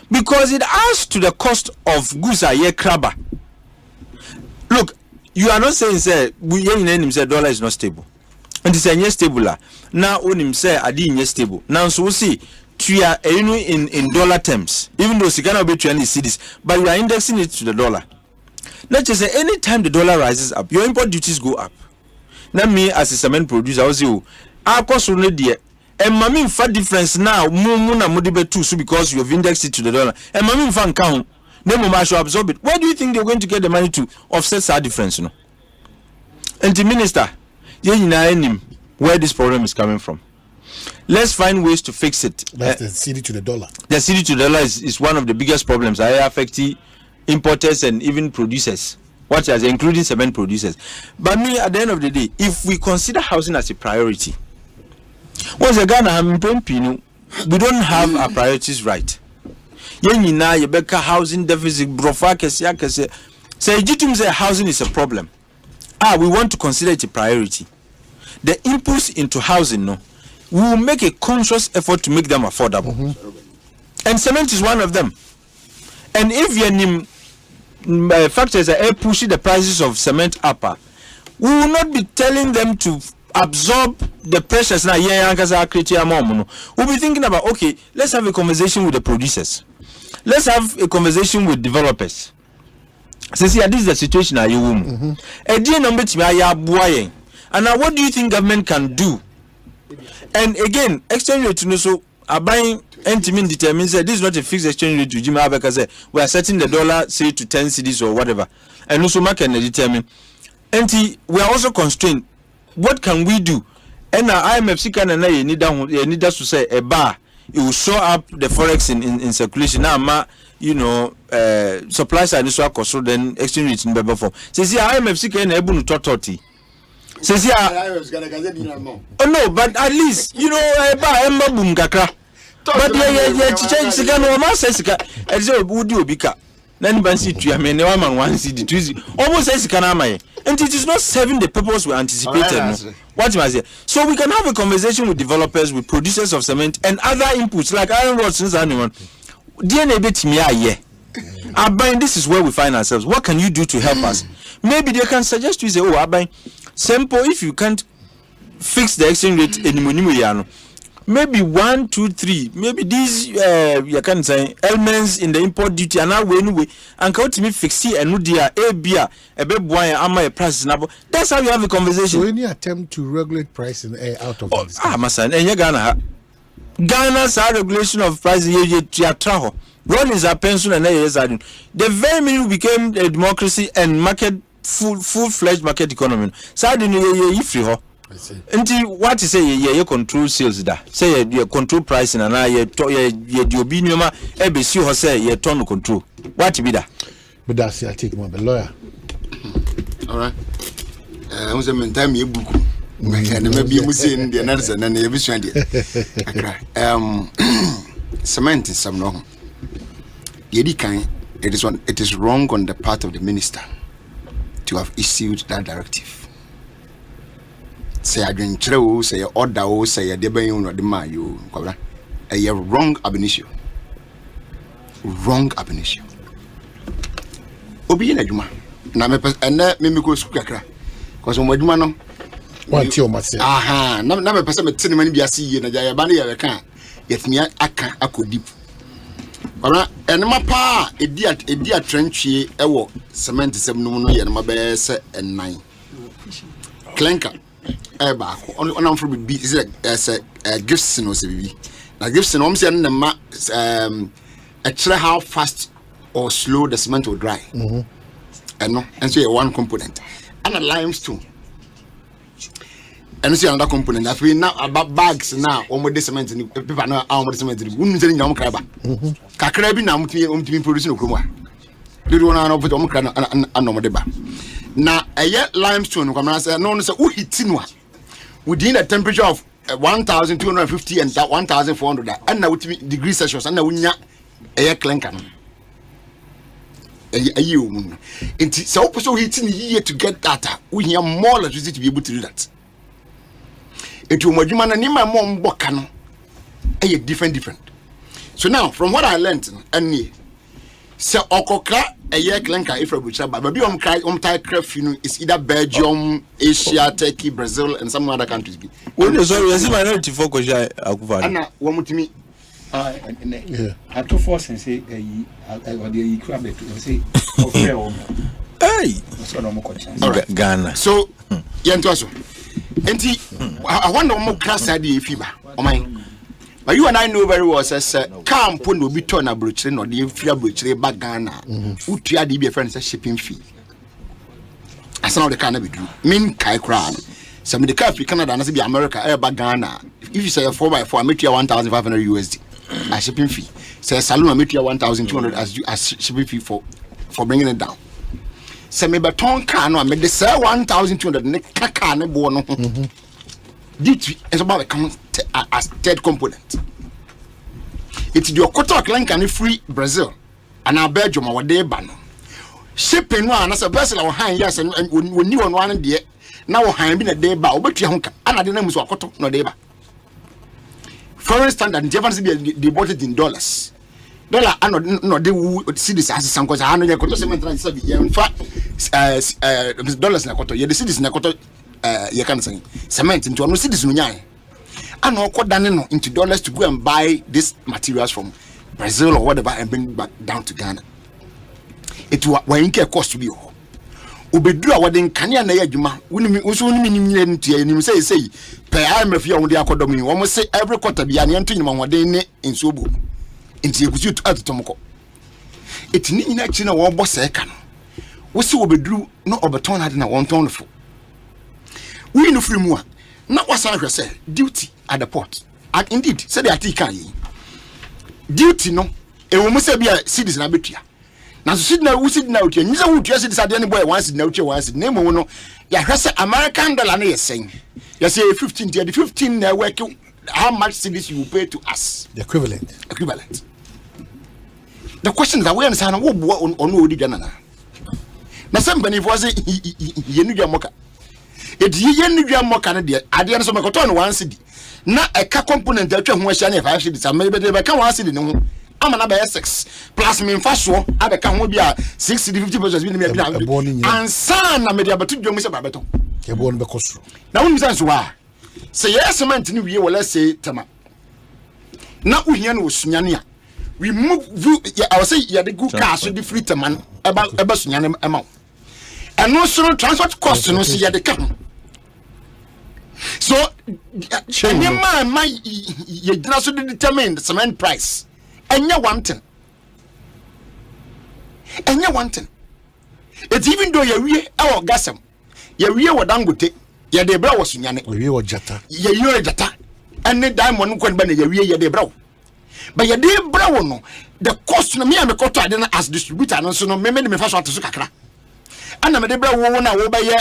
Because it adds to the cost of goods a year crabber. Look, you are not saying say dollar is not stable. And it's a stable. Now on him say adi stable. Now so we see in dollar terms, even though you cannot be 20 cedis, but you are indexing it to the dollar. Let's just say any time the dollar rises up, your import duties go up. Now me as a cement producer, I was you. I cost only dear. And mammy fat difference now. Muna modibe too, so because you have indexed it to the dollar. And mammy fan count. Then mama should absorb it. Where do you think they're going to get the money to offset that difference? You know. And the minister, where this problem is coming from. Let's find ways to fix it. That's the cedi to the dollar. The cedi to the dollar is one of the biggest problems. I affect importers and even producers. What as including cement producers. But me at the end of the day, if we consider housing as a priority, once again we don't have our priorities right. Yenina Yebeka housing deficit brofa kese say legitimate say housing is a problem. We want to consider it a priority. The inputs into housing we will make a conscious effort to make them affordable. And cement is one of them. And if you're factors are pushing the prices of cement up, we will not be telling them to absorb the pressures now. We'll be thinking about, okay, let's have a conversation with the producers, let's have a conversation with developers. So see, this is the situation are you and now what do you think government can do? And again, exchange rate so are buying Entimin determines that this is not a fixed exchange rate regime. We are setting the dollar say to 10 cedis or whatever, and also market can determine. And we are also constrained. What can we do? And IMF sika na ye need to say a bar. It will show up the forex in circulation. Now, supply side is so then exchange rate in better form. Says IMF sika na ebu no tototi. Says oh no, but at least a bar emba boom kakra. But change sika no ma say sika. Ezo budi obika. Then bansi tu ame ne man one cd two almost say sika na mai. And it is not serving the purpose we anticipated. What I say? So we can have a conversation with developers, with producers of cement and other inputs like iron rods since anyone. DNA bit me yeah. Abain, this is where we find ourselves. What can you do to help us? Maybe they can suggest to you say, oh Abain, simple if you can't fix the exchange rate anymore. Maybe 1, 2, 3. Maybe these you can say elements in the import duty and now anyway and come to me fix it and no dear a beer a bit boy am my price now. That's how you have a conversation. So any attempt to regulate pricing out of this? My son, and Ghana's regulation of prices you traho. Rollins are pension and the very minute became a democracy and market full-fledged market economy. Suddenly you free ho. Until what you say, you control sales da. Say you control pricing and now you the opinion ABC ho say you turn control. What be that? But that's I take my lawyer. All right. I was a man time you book. Maybe you must in the another and every Sunday. Cement is some wrong. It is wrong on the part of the minister to have issued that directive. Say I didn't true, say order, say a debate or the mayo, a wrong ab initio. Wrong ab initio. Obi in a juma. And that mimico scracker. Because when Jumano, what you must say, aha, never person at cinnamon be a sea in a diabani of a can, yet me I could deep. And my pa, a dear trenchy, a walk, cement is 7 and my best and 9. Clanker. On from be is a Gibson or CB. Now Gibson almost actually how fast or slow the cement will dry. And so one component. And a limestone. And see another component. That we now about bags now almost the cement and people now almost cement. Wouldn't say young crab. Kakrabi now to producing a chroma. Do you want to put on deba? Now a yet limestone come and say no say who hitting one. Within a temperature of 1,250 and 1,400 and now degrees Celsius and now we air clanker. So hitting here to get data. We have more electricity to be able to do that. It will make man and my mom bokano. A different. So now from what I learned and so okoka a year clanker if we but baby type craft is either Belgium, Asia, Turkey, Brazil, and some other countries. When you sorry, I minority focus Akufo Addo. Anna, one to me. I to force and say the crab say hey Ghana. So Yantoso. And I wonder more class idea fever. Oh my. But you and I know very well, says, come put no be torn a brooch or the inferior brooch, back Ghana. Who try to be a friend shipping fee. As now the can be true. Mean Kai Crown. Some of the country Canada and be America, back Ghana. If you say a 4x4, I make you 1,500 USD as shipping fee. Say a saloon, I make you 1,200 as shipping fee for bringing it down. Say maybe ton can I make the sell 1,200 neck can born. Duty is about a common as third component. It's your quarter clank and free Brazil and our Belgium our day ban. Shipping one as a vessel or high yes and when you on one day now I'm been a day bow but you and I didn't know what no day. Foreign standard Japanese they bought it in dollars. Dollar no they would see this as some because I know your cement in fact dollars na quarter. The cities na quarter you can say cement into no cities no nyai. And no no into dollars to go and buy these materials from Brazil or whatever and bring back down to Ghana. It was when you cost to be. Ubedua wedding Kanya na yajuma. We say per IMF ya wudi akodomi. Almost say every quarter be ani antu nyuma wadene in sobo. Inti yekusi to tomoko. It ni ina china wabo seka no. We see ubedru no obeton had na 1 ton for. We no free mua. Now what's I say? Duty at the port. And indeed, say the article. Duty no. E wo say be a citizen abetua. Na so sidna wo sidna utia. Nyi say wo utia citizen ade ne boy one sidna utia one sidna. Nemo no ya hwese American dollar na yesen. You say 15 the 15 na work how much cities you pay to us? The equivalent. The question is that we understand what on odi dana. Na somebody was yenu dwa moka. It yenu dwa moka na de ade no so mekoto no 1 cedi. Na eka component atwa ho ahia na 5 cedi. Maybe they be ka 1 cedi no ho. Amana be 6 plus me mfa so abeka ho bia 6 cedi 50% bi na me bia. Ansa na me de abatu dwom se babeto. Ebo no be koso. Na wonu sense wa. Say yes cement ni wie wala say tema. Na uhia no osunyane a we move I was say ya the good car so the free teman eba sunyane ema. And no so transport cost no see ya the come. So any man my you so determine the cement price. Enya one thing. It's even though you wie our gasam. You wie wa dangote. Ya de bra was sunyane. We wie jata. Ya yo jata. And the diamond ko ba na ya wie ya de bra. But ya de bra no the cost no me am ko to ade na as distributor no so no me fa so ateso kakra. Ana me de bra wo na wo ba ye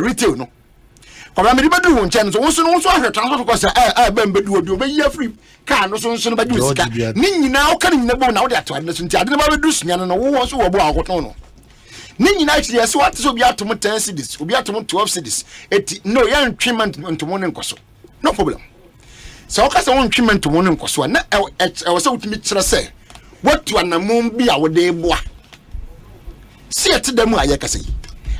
retail no. Kwa me de bedu wo nche no so ahwe transport cost ba mbedu obi obi ye free car no so no ba du sika. Ni nyina o ka ni nyina bo na wo de ato ade so nti ade na ba bedu sunya no wo so wo bo akoton no. Ni nyina actually yes what so obi atom 10 cedis, obi atom 12 cedis. Eti no ya ntwement ntomo ne nkoso. No problem. So okasa won ntwement ntomo ne nkoso na e so utimi kire say what you anamon bi a wo de boa. See it dem aye kase.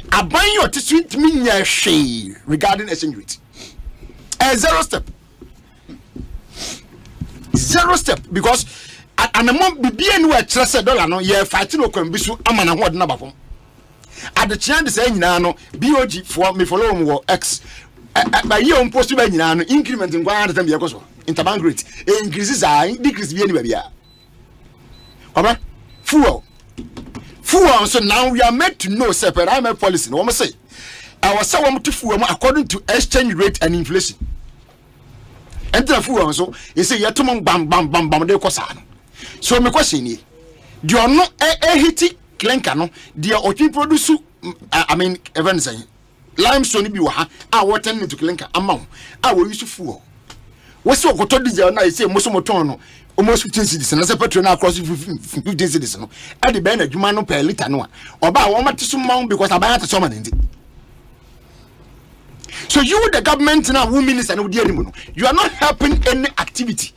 Aban your tiswint me nya hwe regarding exchange rate. Zero step because anamon bibia ni wa kire say dollar no ye fighting okwambisu amana ho de na bafom. At the chance say nyina no BOG for me follow me X by year on post by nyina no increment in kwa time ye koso interbank rate increases decrease bi any bia. Papa fuel so now we are made to know separate I make policy no say our say we to fuel according to exchange rate and inflation. Enter fuel so you say you to bam dey kosa no. So me question ni do you know hiti clinker no dey otwi produce I mean even say limestone bi wa ha water need to clinker amount we use fuel we say okoto diesel na say mo so moton no almost 15 cedis na say petrol na across 15 cedis no e dey ben adwuma no per liter no oba wo mate so man because abaya to so man ndi. So you the government now who minister no dey animu no you are not helping any activity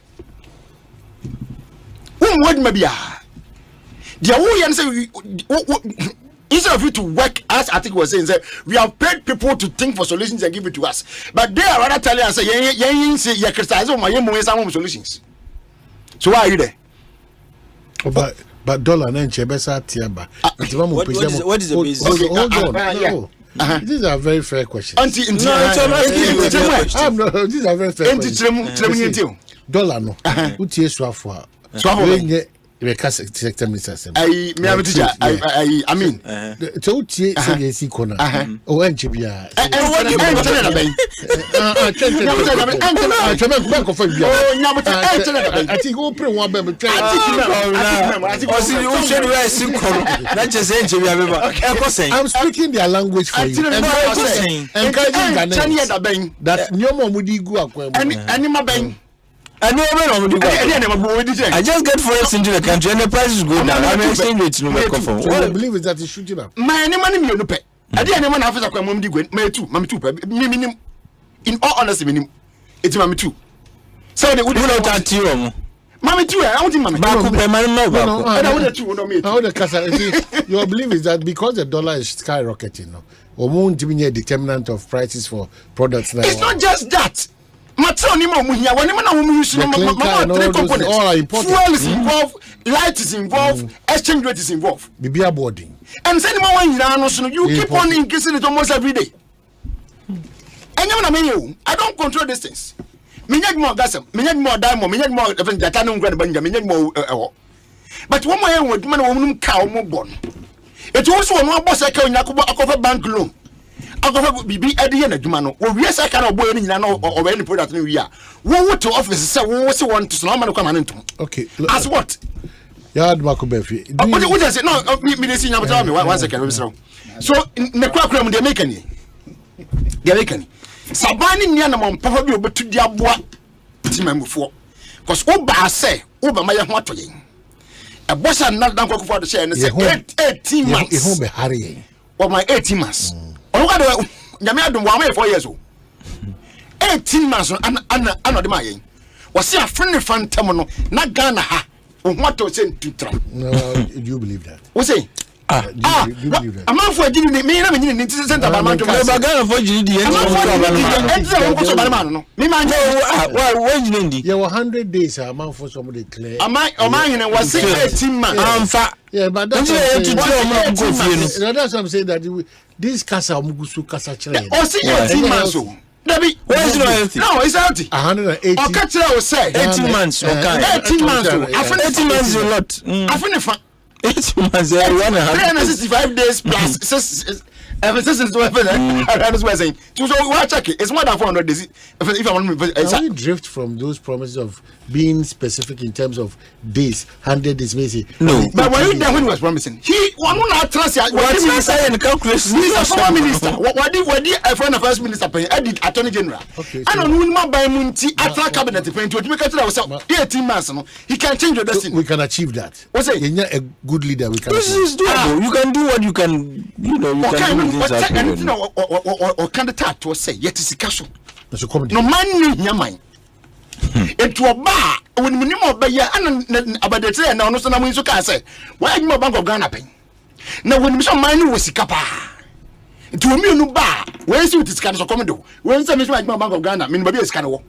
word mabia the who say instead of you to work, as I think was saying, we have paid people to think for solutions and give it to us. But they are rather telling us, you criticize my solutions. So why are you there? But dollar and Chebesa Tiaba. What is the basis? Hold on. These are very fair questions. These are very fair questions. Dollar no. Utie swafwa. Sector minister. I mean, so tie say si kona. O enche bia. I think go pray one be try. I'm speaking their language for you. Encouraging Ghanaians that nyomo mudi gu akwa. I just get forex into the country and the prices go down. I mean, exchange rates no make from. What I believe is that it's shooting up. My money me no pay. I didn't even have to come di gwen. Me too. Me in all honesty me it's mama too. So they would not at you. Mama too. I want mama. I your belief is that because the dollar is skyrocketing now, or won't be a determinant of prices for products now. It's not just that. Fuel is involved, light is involved, exchange rate is involved. Bibia boarding. And you keep on increasing it almost every day. I don't control these things. Me need more gas, me need more diamond, me need more but one more woman cow more born. It also one boss I can bank loan. agofa bibi ade na adwuma no wo wie saka na oboye ni nyina no oboye ni product no wi a wo to office say wo se won to so na ma no kwa ma no ntom. Okay. As what? Yaw Adomako Baafi. What does it? No, me dey see nyam tell me 1 second we so. So ne kwa mu dey make any. Dey make any. Sabani nia na mo papa bi obetu di aboa timamufo. Cause wo ba say wo ba ma ye ho atoyen. A boss and not Akufo Addo share and say 18 months. You home be hurry. Or my 18 months. Or what do Yami Addo 4 years old. 18 months and the my was a friendly fan tamono, not Ghana ha. What to send to try. No, do you believe that? What's say? Do you believe that? A man for giving me a minute to send a man to Ghana for GD. Me man, why you there were 100 days a man for somebody clear. a man was 18 months. Yeah, but that's what I'm saying that this casa mugusu casa chile. Or see 18 months. Debbie, where's no? No, it's empty. 180. Or catch it, say 18 months. 18 months. 18 months is a lot. I finished 18 months. 365 days plus. Ever since I was saying, so what check it? It's more than 400 days. If I want to drift from those promises of being specific in terms of days, 100 days, basically. No, but when he was promising, he not trust you. What did he say in the calculation? He's a former minister. What did a friend of first minister pay? I did attorney general. Okay. I don't know by Munti at cabinet to make it 18 months. He can change your destiny. We can achieve that. What's it? You're a good leader. We can. This is doable. You can do what you can. You know, you can do things. Or candidate to say yet is a castle. No man in your mind. Into a bar when minimum by ya and about the train now no so na so can say why you Bank of Ghana pay now when some man was sikapa to me no bar when see it is can so come do when say me Bank of Ghana me baby is can wo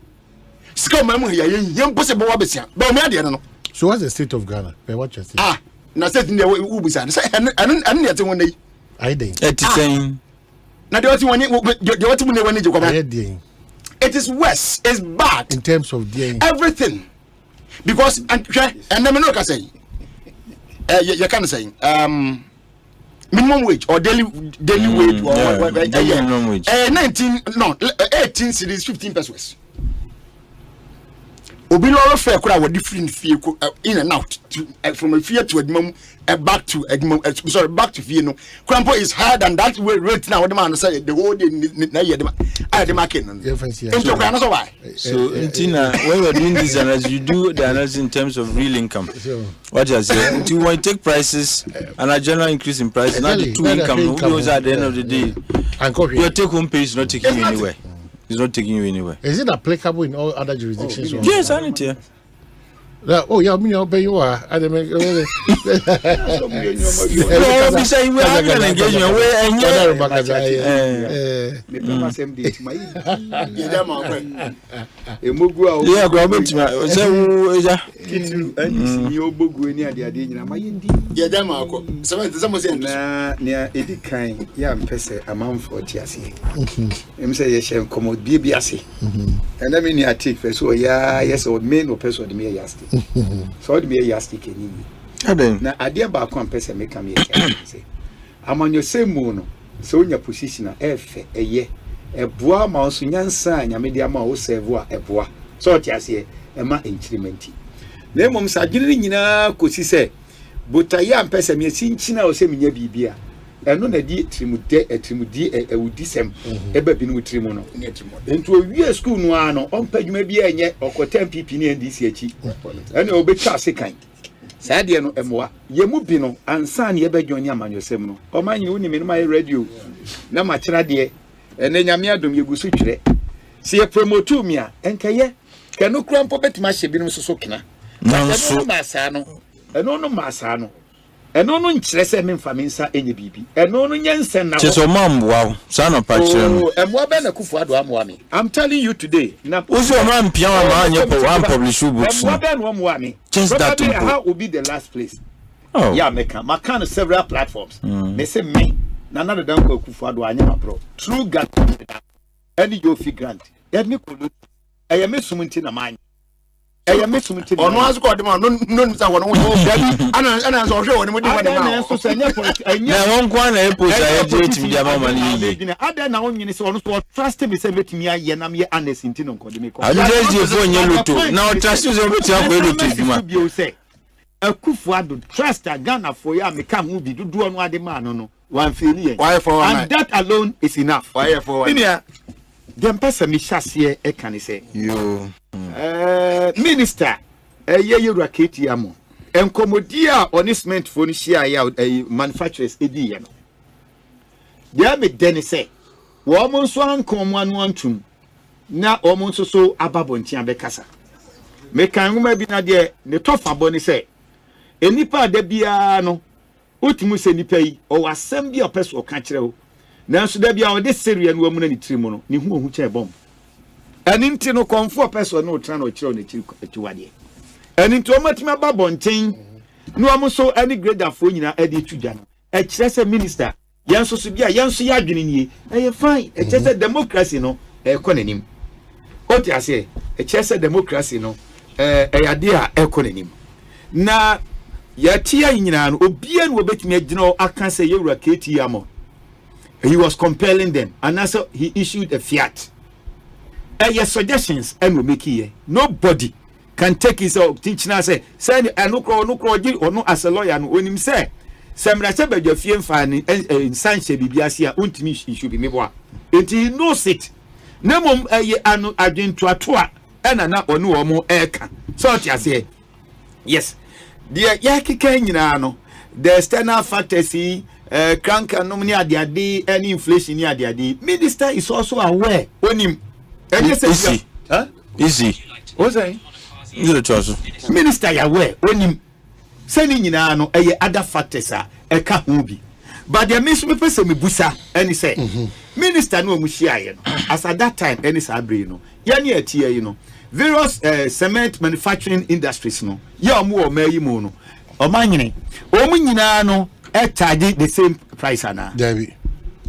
sika man here yen possible wa besia ba me ade no. So what's the state of Ghana? What you say? Na state in the we say and yet one day I think it is saying now the what when it is worse, it's bad in terms of everything because and then no can say you can say minimum wage or daily wage or minimum wage 18 cities 15 pesos. Obi loro fair kura we different fee in and out from a fear to a back to sorry back to fee no crampo is higher than that way rate now the man say the whole day na year the market no so why so Intina when we're doing this analysis you do the analysis in terms of real income what you say until when you take prices and a general increase in price not the two income those at the end of the day your take home pay is not taking you anywhere. It's not taking you anywhere. Is it applicable in all other jurisdictions? Yes, I need to. Oh, yeah, me, I'll pay you are. I don't make we say we have an engagement where and so the yastic na ade ba ko ampese make am say amanyo semu no so nya position efe eye eboa ma so nyansa nyame dia ma wo serve a eboa so tiase e ma increment na mom sa gine nyina kosi se botaye ampese me sinchina o se menya bibia eno na di trimudi ewudi sem eba bi no trimu no ento owie school no ano ompadwuma bi enye okotem pp ne ndc achi ene obetwa sekan saa de no emoa yemu bi no ansa ne ebedwon nya amanyosem no omanyi woni me no my radio na ma kira de ene nyame adom yegusu twire se ye promote mi a enkaye kanu krampo betima hye bi no so kena eno masa no eno no nkyere se me mfa me nsa enye bibi eno no nyensen na cheso mam wow sana pa kire no emwa be na Akufo Addo amwa me I'm telling you today na ozo mam pia ma anye po one publish books emwa be no amwa me just that how will be the last place yeah my kind of several platforms me say me na na dan ko Akufo Addo anye ma bro true grant any your fee grant let me kolo eye me sumunti na man ɛyɛ mesumti ɔno aso kɔ de ma no nsa wɔ no ana so hwɛ wɔ ne mu de ma de ma so sɛ nyɛ ɛnyɛ na wɔn kwa na eposa ya create media mama ni yi ada na wɔn nyine sɛ ɔno so trust me sɛ betumi ayɛ nam yɛ honest nti no nkɔde me kɔ adede je fo nye loto na o trust sɛ obeti akɔ loto dwuma bio sɛ Akufo Addo trust a Ghana for ya me ka ho bi dodo no ade ma no one failure and that alone is enough why for inia dem pesa mi hyase e kan say yo minister yeyura keti amo enkomodi a onisment for ni share ya manufacturers edi ye no dia me den say wo mo nso ankom anu antum na o mo nso so ababontia bekasa me kan huma bi na de ne tofa boni say enipa da bia no otimu se nipa yi o wasem bi opeso o ka kire o nanso da bia o de seria no amu na ni tirimu no ni hu che bom eni nti no konfo opeso no tra no kire o na chiwade eni nti o matima ba bonten no amuso any grader fo nyina ade tudwa no e kire se minister yenso so bia yenso ya adwene nie e fine e kire se democracy no e konanim o ti ase e kire se democracy no e yade a e konanim na yatia nyina no obia no obetumi agina aka say yewura keti amo he was compelling them and also he issued a fiat suggestions and we make here nobody can take his teaching us say no no as a lawyer no onim say semra se badwa fie mfa ni sanche bibiase a untimi issue bi meboa enti he knows it nemom anu adwentoatoa ena na onu omo eka so ti ase yes the yakika nyina no the external factors crank and ni ade any inflation ni ade minister is also aware onim easy easy what's that you trust minister ya aware onim sani nyina no other factors eka ho bi but the minister me pese me busa any say minister no mu hia ye no as at that time any sabre no ya ni atie yi no various cement manufacturing industries no ya omo o mayi mu no o manyene o mu nyina no charge the same price ana David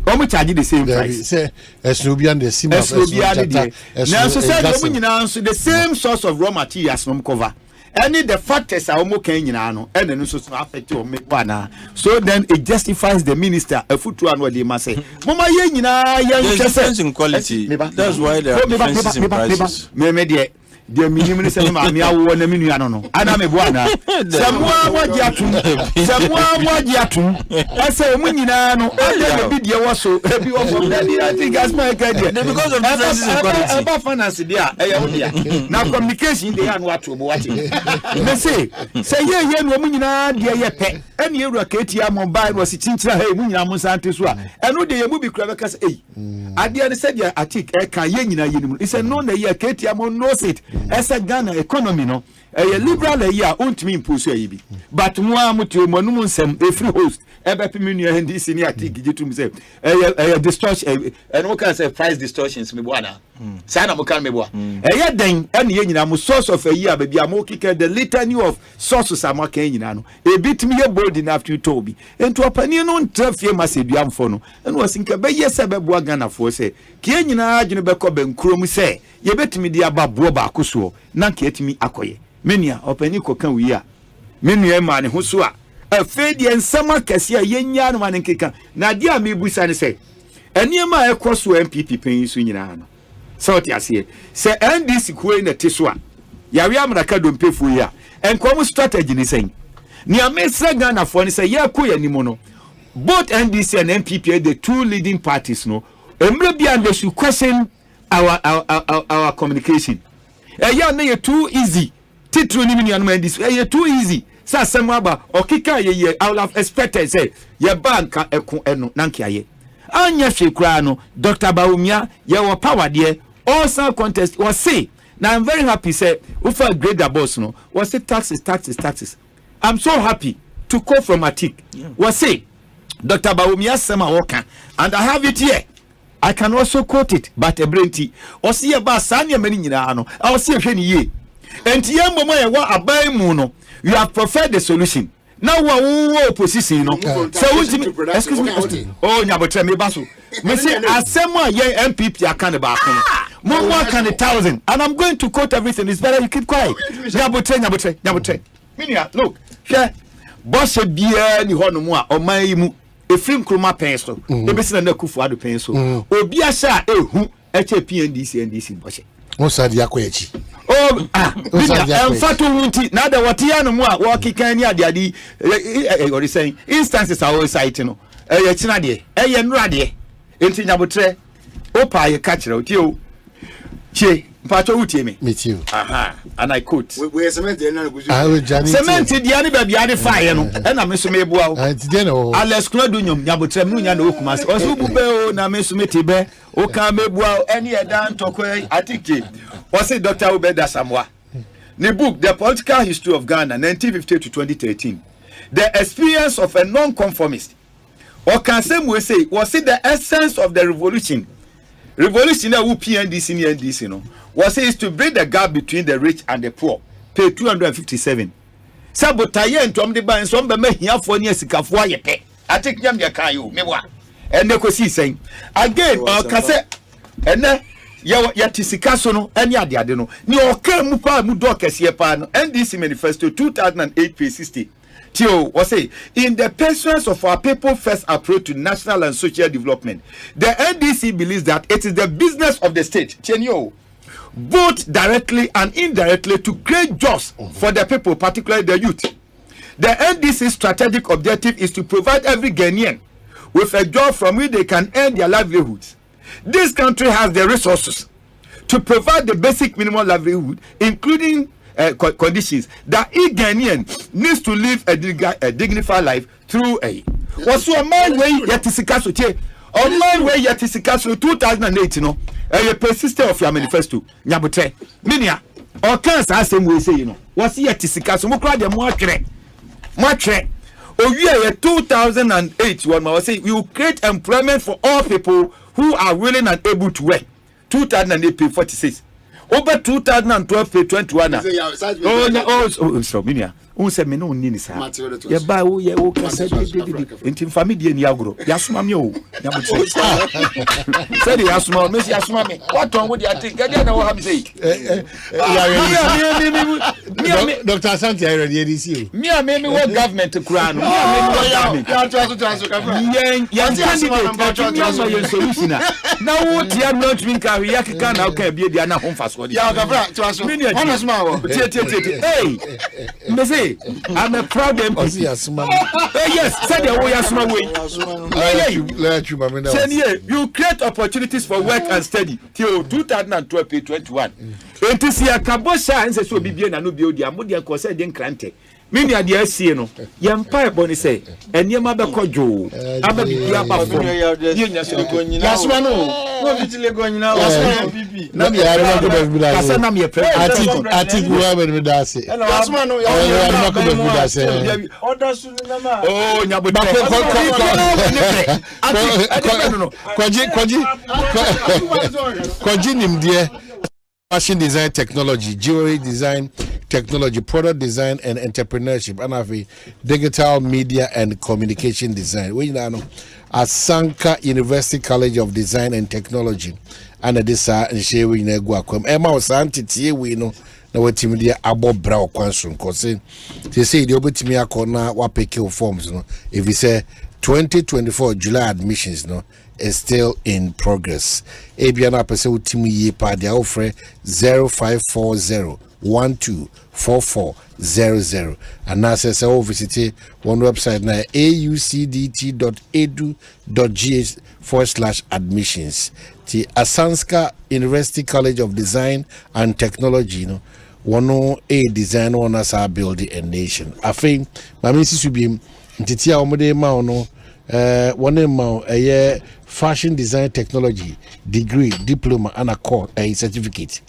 omo charge the same price say esnobian the same now so say omo nyina so the same source of raw materials no cover any the factors are omo kan nyina no and no so affect o me na so then it justifies the minister afutu anu dey ma say mama ye nyina ye difference in quality that's why there are differences in prices me the minimum say ma me awo na menu ano no ana me boa na samua waji atum ese omu nyina no ade be die wo so ebi wo from that I think as my guide because of differences in quality about finance dia dia na communication dey anu ato bo wati me say ye no omu nyina de ye pe ene ewura keti amon bai no si chinchira he mu nyina mo sante so a eno de ye mu bi kura be kasa ade ne say dia atik e kan ye nyina ye nimu ise no na ye keti amon no sit esa Ghana economy no liberal a untimi impose ayi but mo amuti mo no nsem free host peminu ndc ni atik gitum say distortion and what can say price distortions me boana say na mo kan me boa den ene ye nyina mo source of a year baby amokike the litany of sources amaka nyina no ebitimi ye bold enough to tobi ento opani no ntrafie masedua mfo no ene wasinka be yesa be boa Ghana fo say kie nyina adwene be ko bankrom say ye betimi dia baboa ba akoso na ka etimi akoye menia opani ko kan wi a menu e ma ne ho so a afedi ensama kase a yenya no ma ne nkeka na dia me busa ne say eniema ekoso MPP pen so nyina no so ti ase se NDC kuwe na teso a yawe amraka dompefo yi a enkom strategy ni sen ni amesra Ghana fo ne say yakoye ni mo no both NDC and MPP are the two leading parties no emre bia and they should question our communication ya na ye too easy titru ni minu anuma this ye too easy sa semu aba okika ye I would have expected say ye banka eko eno nankia ye anya hwekura no Dr. Baumia ye wo power there also contest was say now I'm very happy say we for grade the boss no was say taxes I'm so happy to call from Atik was say Dr. Baumia sema woka and I have it here I can also quote it but a brenti or see about Sanya many nyina I see a ye and yambo ye wa abai mu no you have preferred the solution now wo opposition no so excuse me oh nyabotre me baso me say asema ye MPP aka ne ba ko More than 1,000. And I'm going to quote everything. It's better you keep quiet. Nyabotre. Minia, look. Here. Boss a beer ni hono mu a o man yi mu efrim kroma pen so e be sina na Akufo Addo pen so obi asa ehu eche NDC boche won sa dia kwa echi emfato hunti na da watia no mu a wo kikan ni ade or saying instances are always citing no ye china de ye nura de enti Nyabotre opa ye ka kire o tie mpacho utie me you and I quote we cement dey na guzu cement dey ani ba bia de fire no e na me so me bua o Alex Claude nyom Nyabotre mu nya na okumase o so bube o na me so meti be o kan me bua o eni e dan tokwe atike o say Dr. Obeda Samwa the book The Political History of Ghana 1950 to 2013 the experience of a non-conformist or can same we say was it the essence of the revolution that who PNDC and NDC no was is to bridge the gap between the rich and the poor. Pay 257. Sabotaye and Tom the ban some be here for near Sikafo yepe. I take yam ya kan you me wa. And Ekosiisen again or kase ene ya tisikaso no ene ade no. Ni o kan mu pa mu do kese pa no NDC manifesto 2008 page 60. Tio was say in the pursuance of our people first approach to national and social development, the NDC believes that it is the business of the state, Chenyo, both directly and indirectly to create jobs for the people, particularly the youth. The NDC's strategic objective is to provide every Ghanaian with a job from which they can earn their livelihoods. This country has the resources to provide the basic minimum livelihood, including conditions that each Ghanaian needs to live a dignified life through a. What's your mind way yet is a on my way yet is a 2008 no a persistent of your manifesto Nyabotre Minia or cancer as same way say you know what's yet is a cast mo cry them more oh yeah 2008 one was say you create employment for all people who are willing and able to work 2008 pay 46 over 2012 pay 21 so Minia who said me no nini sa ya ba wo ye wo kasa enti family ni agro ya suma me o Nyabotre said ya suma me ya suma me what on wo dey think get na wo have say Dr. Asante I ready DC me what government kura no me ya solution na wo tia not drink a ya kika na ka bia dia na ho fa so ya gavra to aso honest man wo hey me say I'm a proud MP. Yes, said the way you create opportunities for work and study till 2012 page 21. It is a kabosha and so be bien and no be odi amodia ko say den krante. Mini ade asie no yem pa eboni say enema be kojo aba bibia ba fo ye nya se ko nyina yasma no bitile go nyina yasma bibi na me are na go be da kasa na me pre ati go we be da se yasma no na go be da se order su na ma oh Nyabotre kwaji nimde fashion design technology, jewelry design technology, product design and entrepreneurship, and have a digital media and communication design. We know at Sanka University College of Design and Technology, and this and share we know Guaquam. Emma was anti we know na wetim dia abo bra okwanso cause they say the obetimi akona wa pick forms no if you say 2024 July admissions no is still in progress. Ebiana pese utimi ye pa dia ofre 0540 124400 and now says visit one website na aucdt.edu.gh/admissions. The Asanska University College of Design and Technology no one a design one as our building a nation. I think my missus will be Titia Omode ma no one ma a fashion design technology degree diploma and a core a certificate.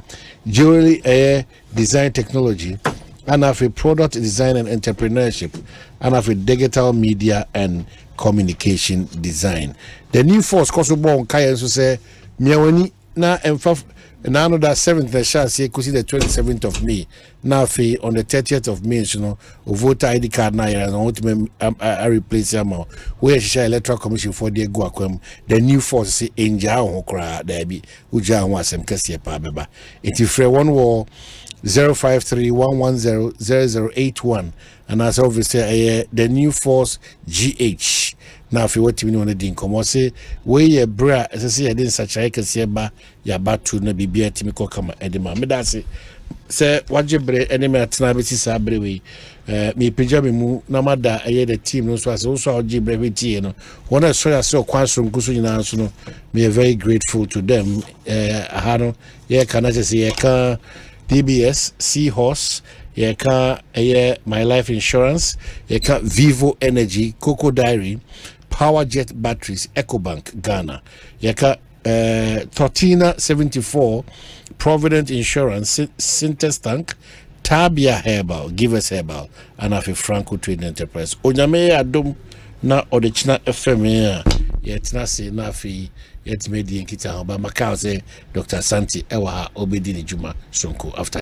Jewelry a design technology and have a product design and entrepreneurship and have a digital media and communication design. The new force Kosobo Kayan so say miawani na emfa and I know that 7th the shall say could see the 27th of May. Now fee on the 30th of May, you know, voter ID card now and ultimately I replace them where she electoral commission for the Guaquem, the new force say Angel Hokra, there be Uja was some Cassia Pababa. It is free 1 war 053-110-0081 and as obviously the new force GH. Now if you want to know the din come say we ye bra as I say I didn't such a can ba ya batu na bibia timiko kama edema me that say wajebre enemy atena beti sa brewe me pija me mu na mada aye the team no so as also wajebre beti no one so ya so kwanso nkuso nyina so no me very grateful to them ahano ye kana say ye ka DBS Seahorse ye ka My Life Insurance ye ka Vivo Energy Coco Diary Power Jet Batteries Ecobank Ghana yaka Tortina 74 Provident Insurance Sintes Tank Tabia Herbal Give Us Herbal and Afi Franco Trading Enterprise Onyame Adom na Odechina FM yet na se na afi yet made the nkita ba Macau say Dr. Santi ewa obedi ni juma sonko after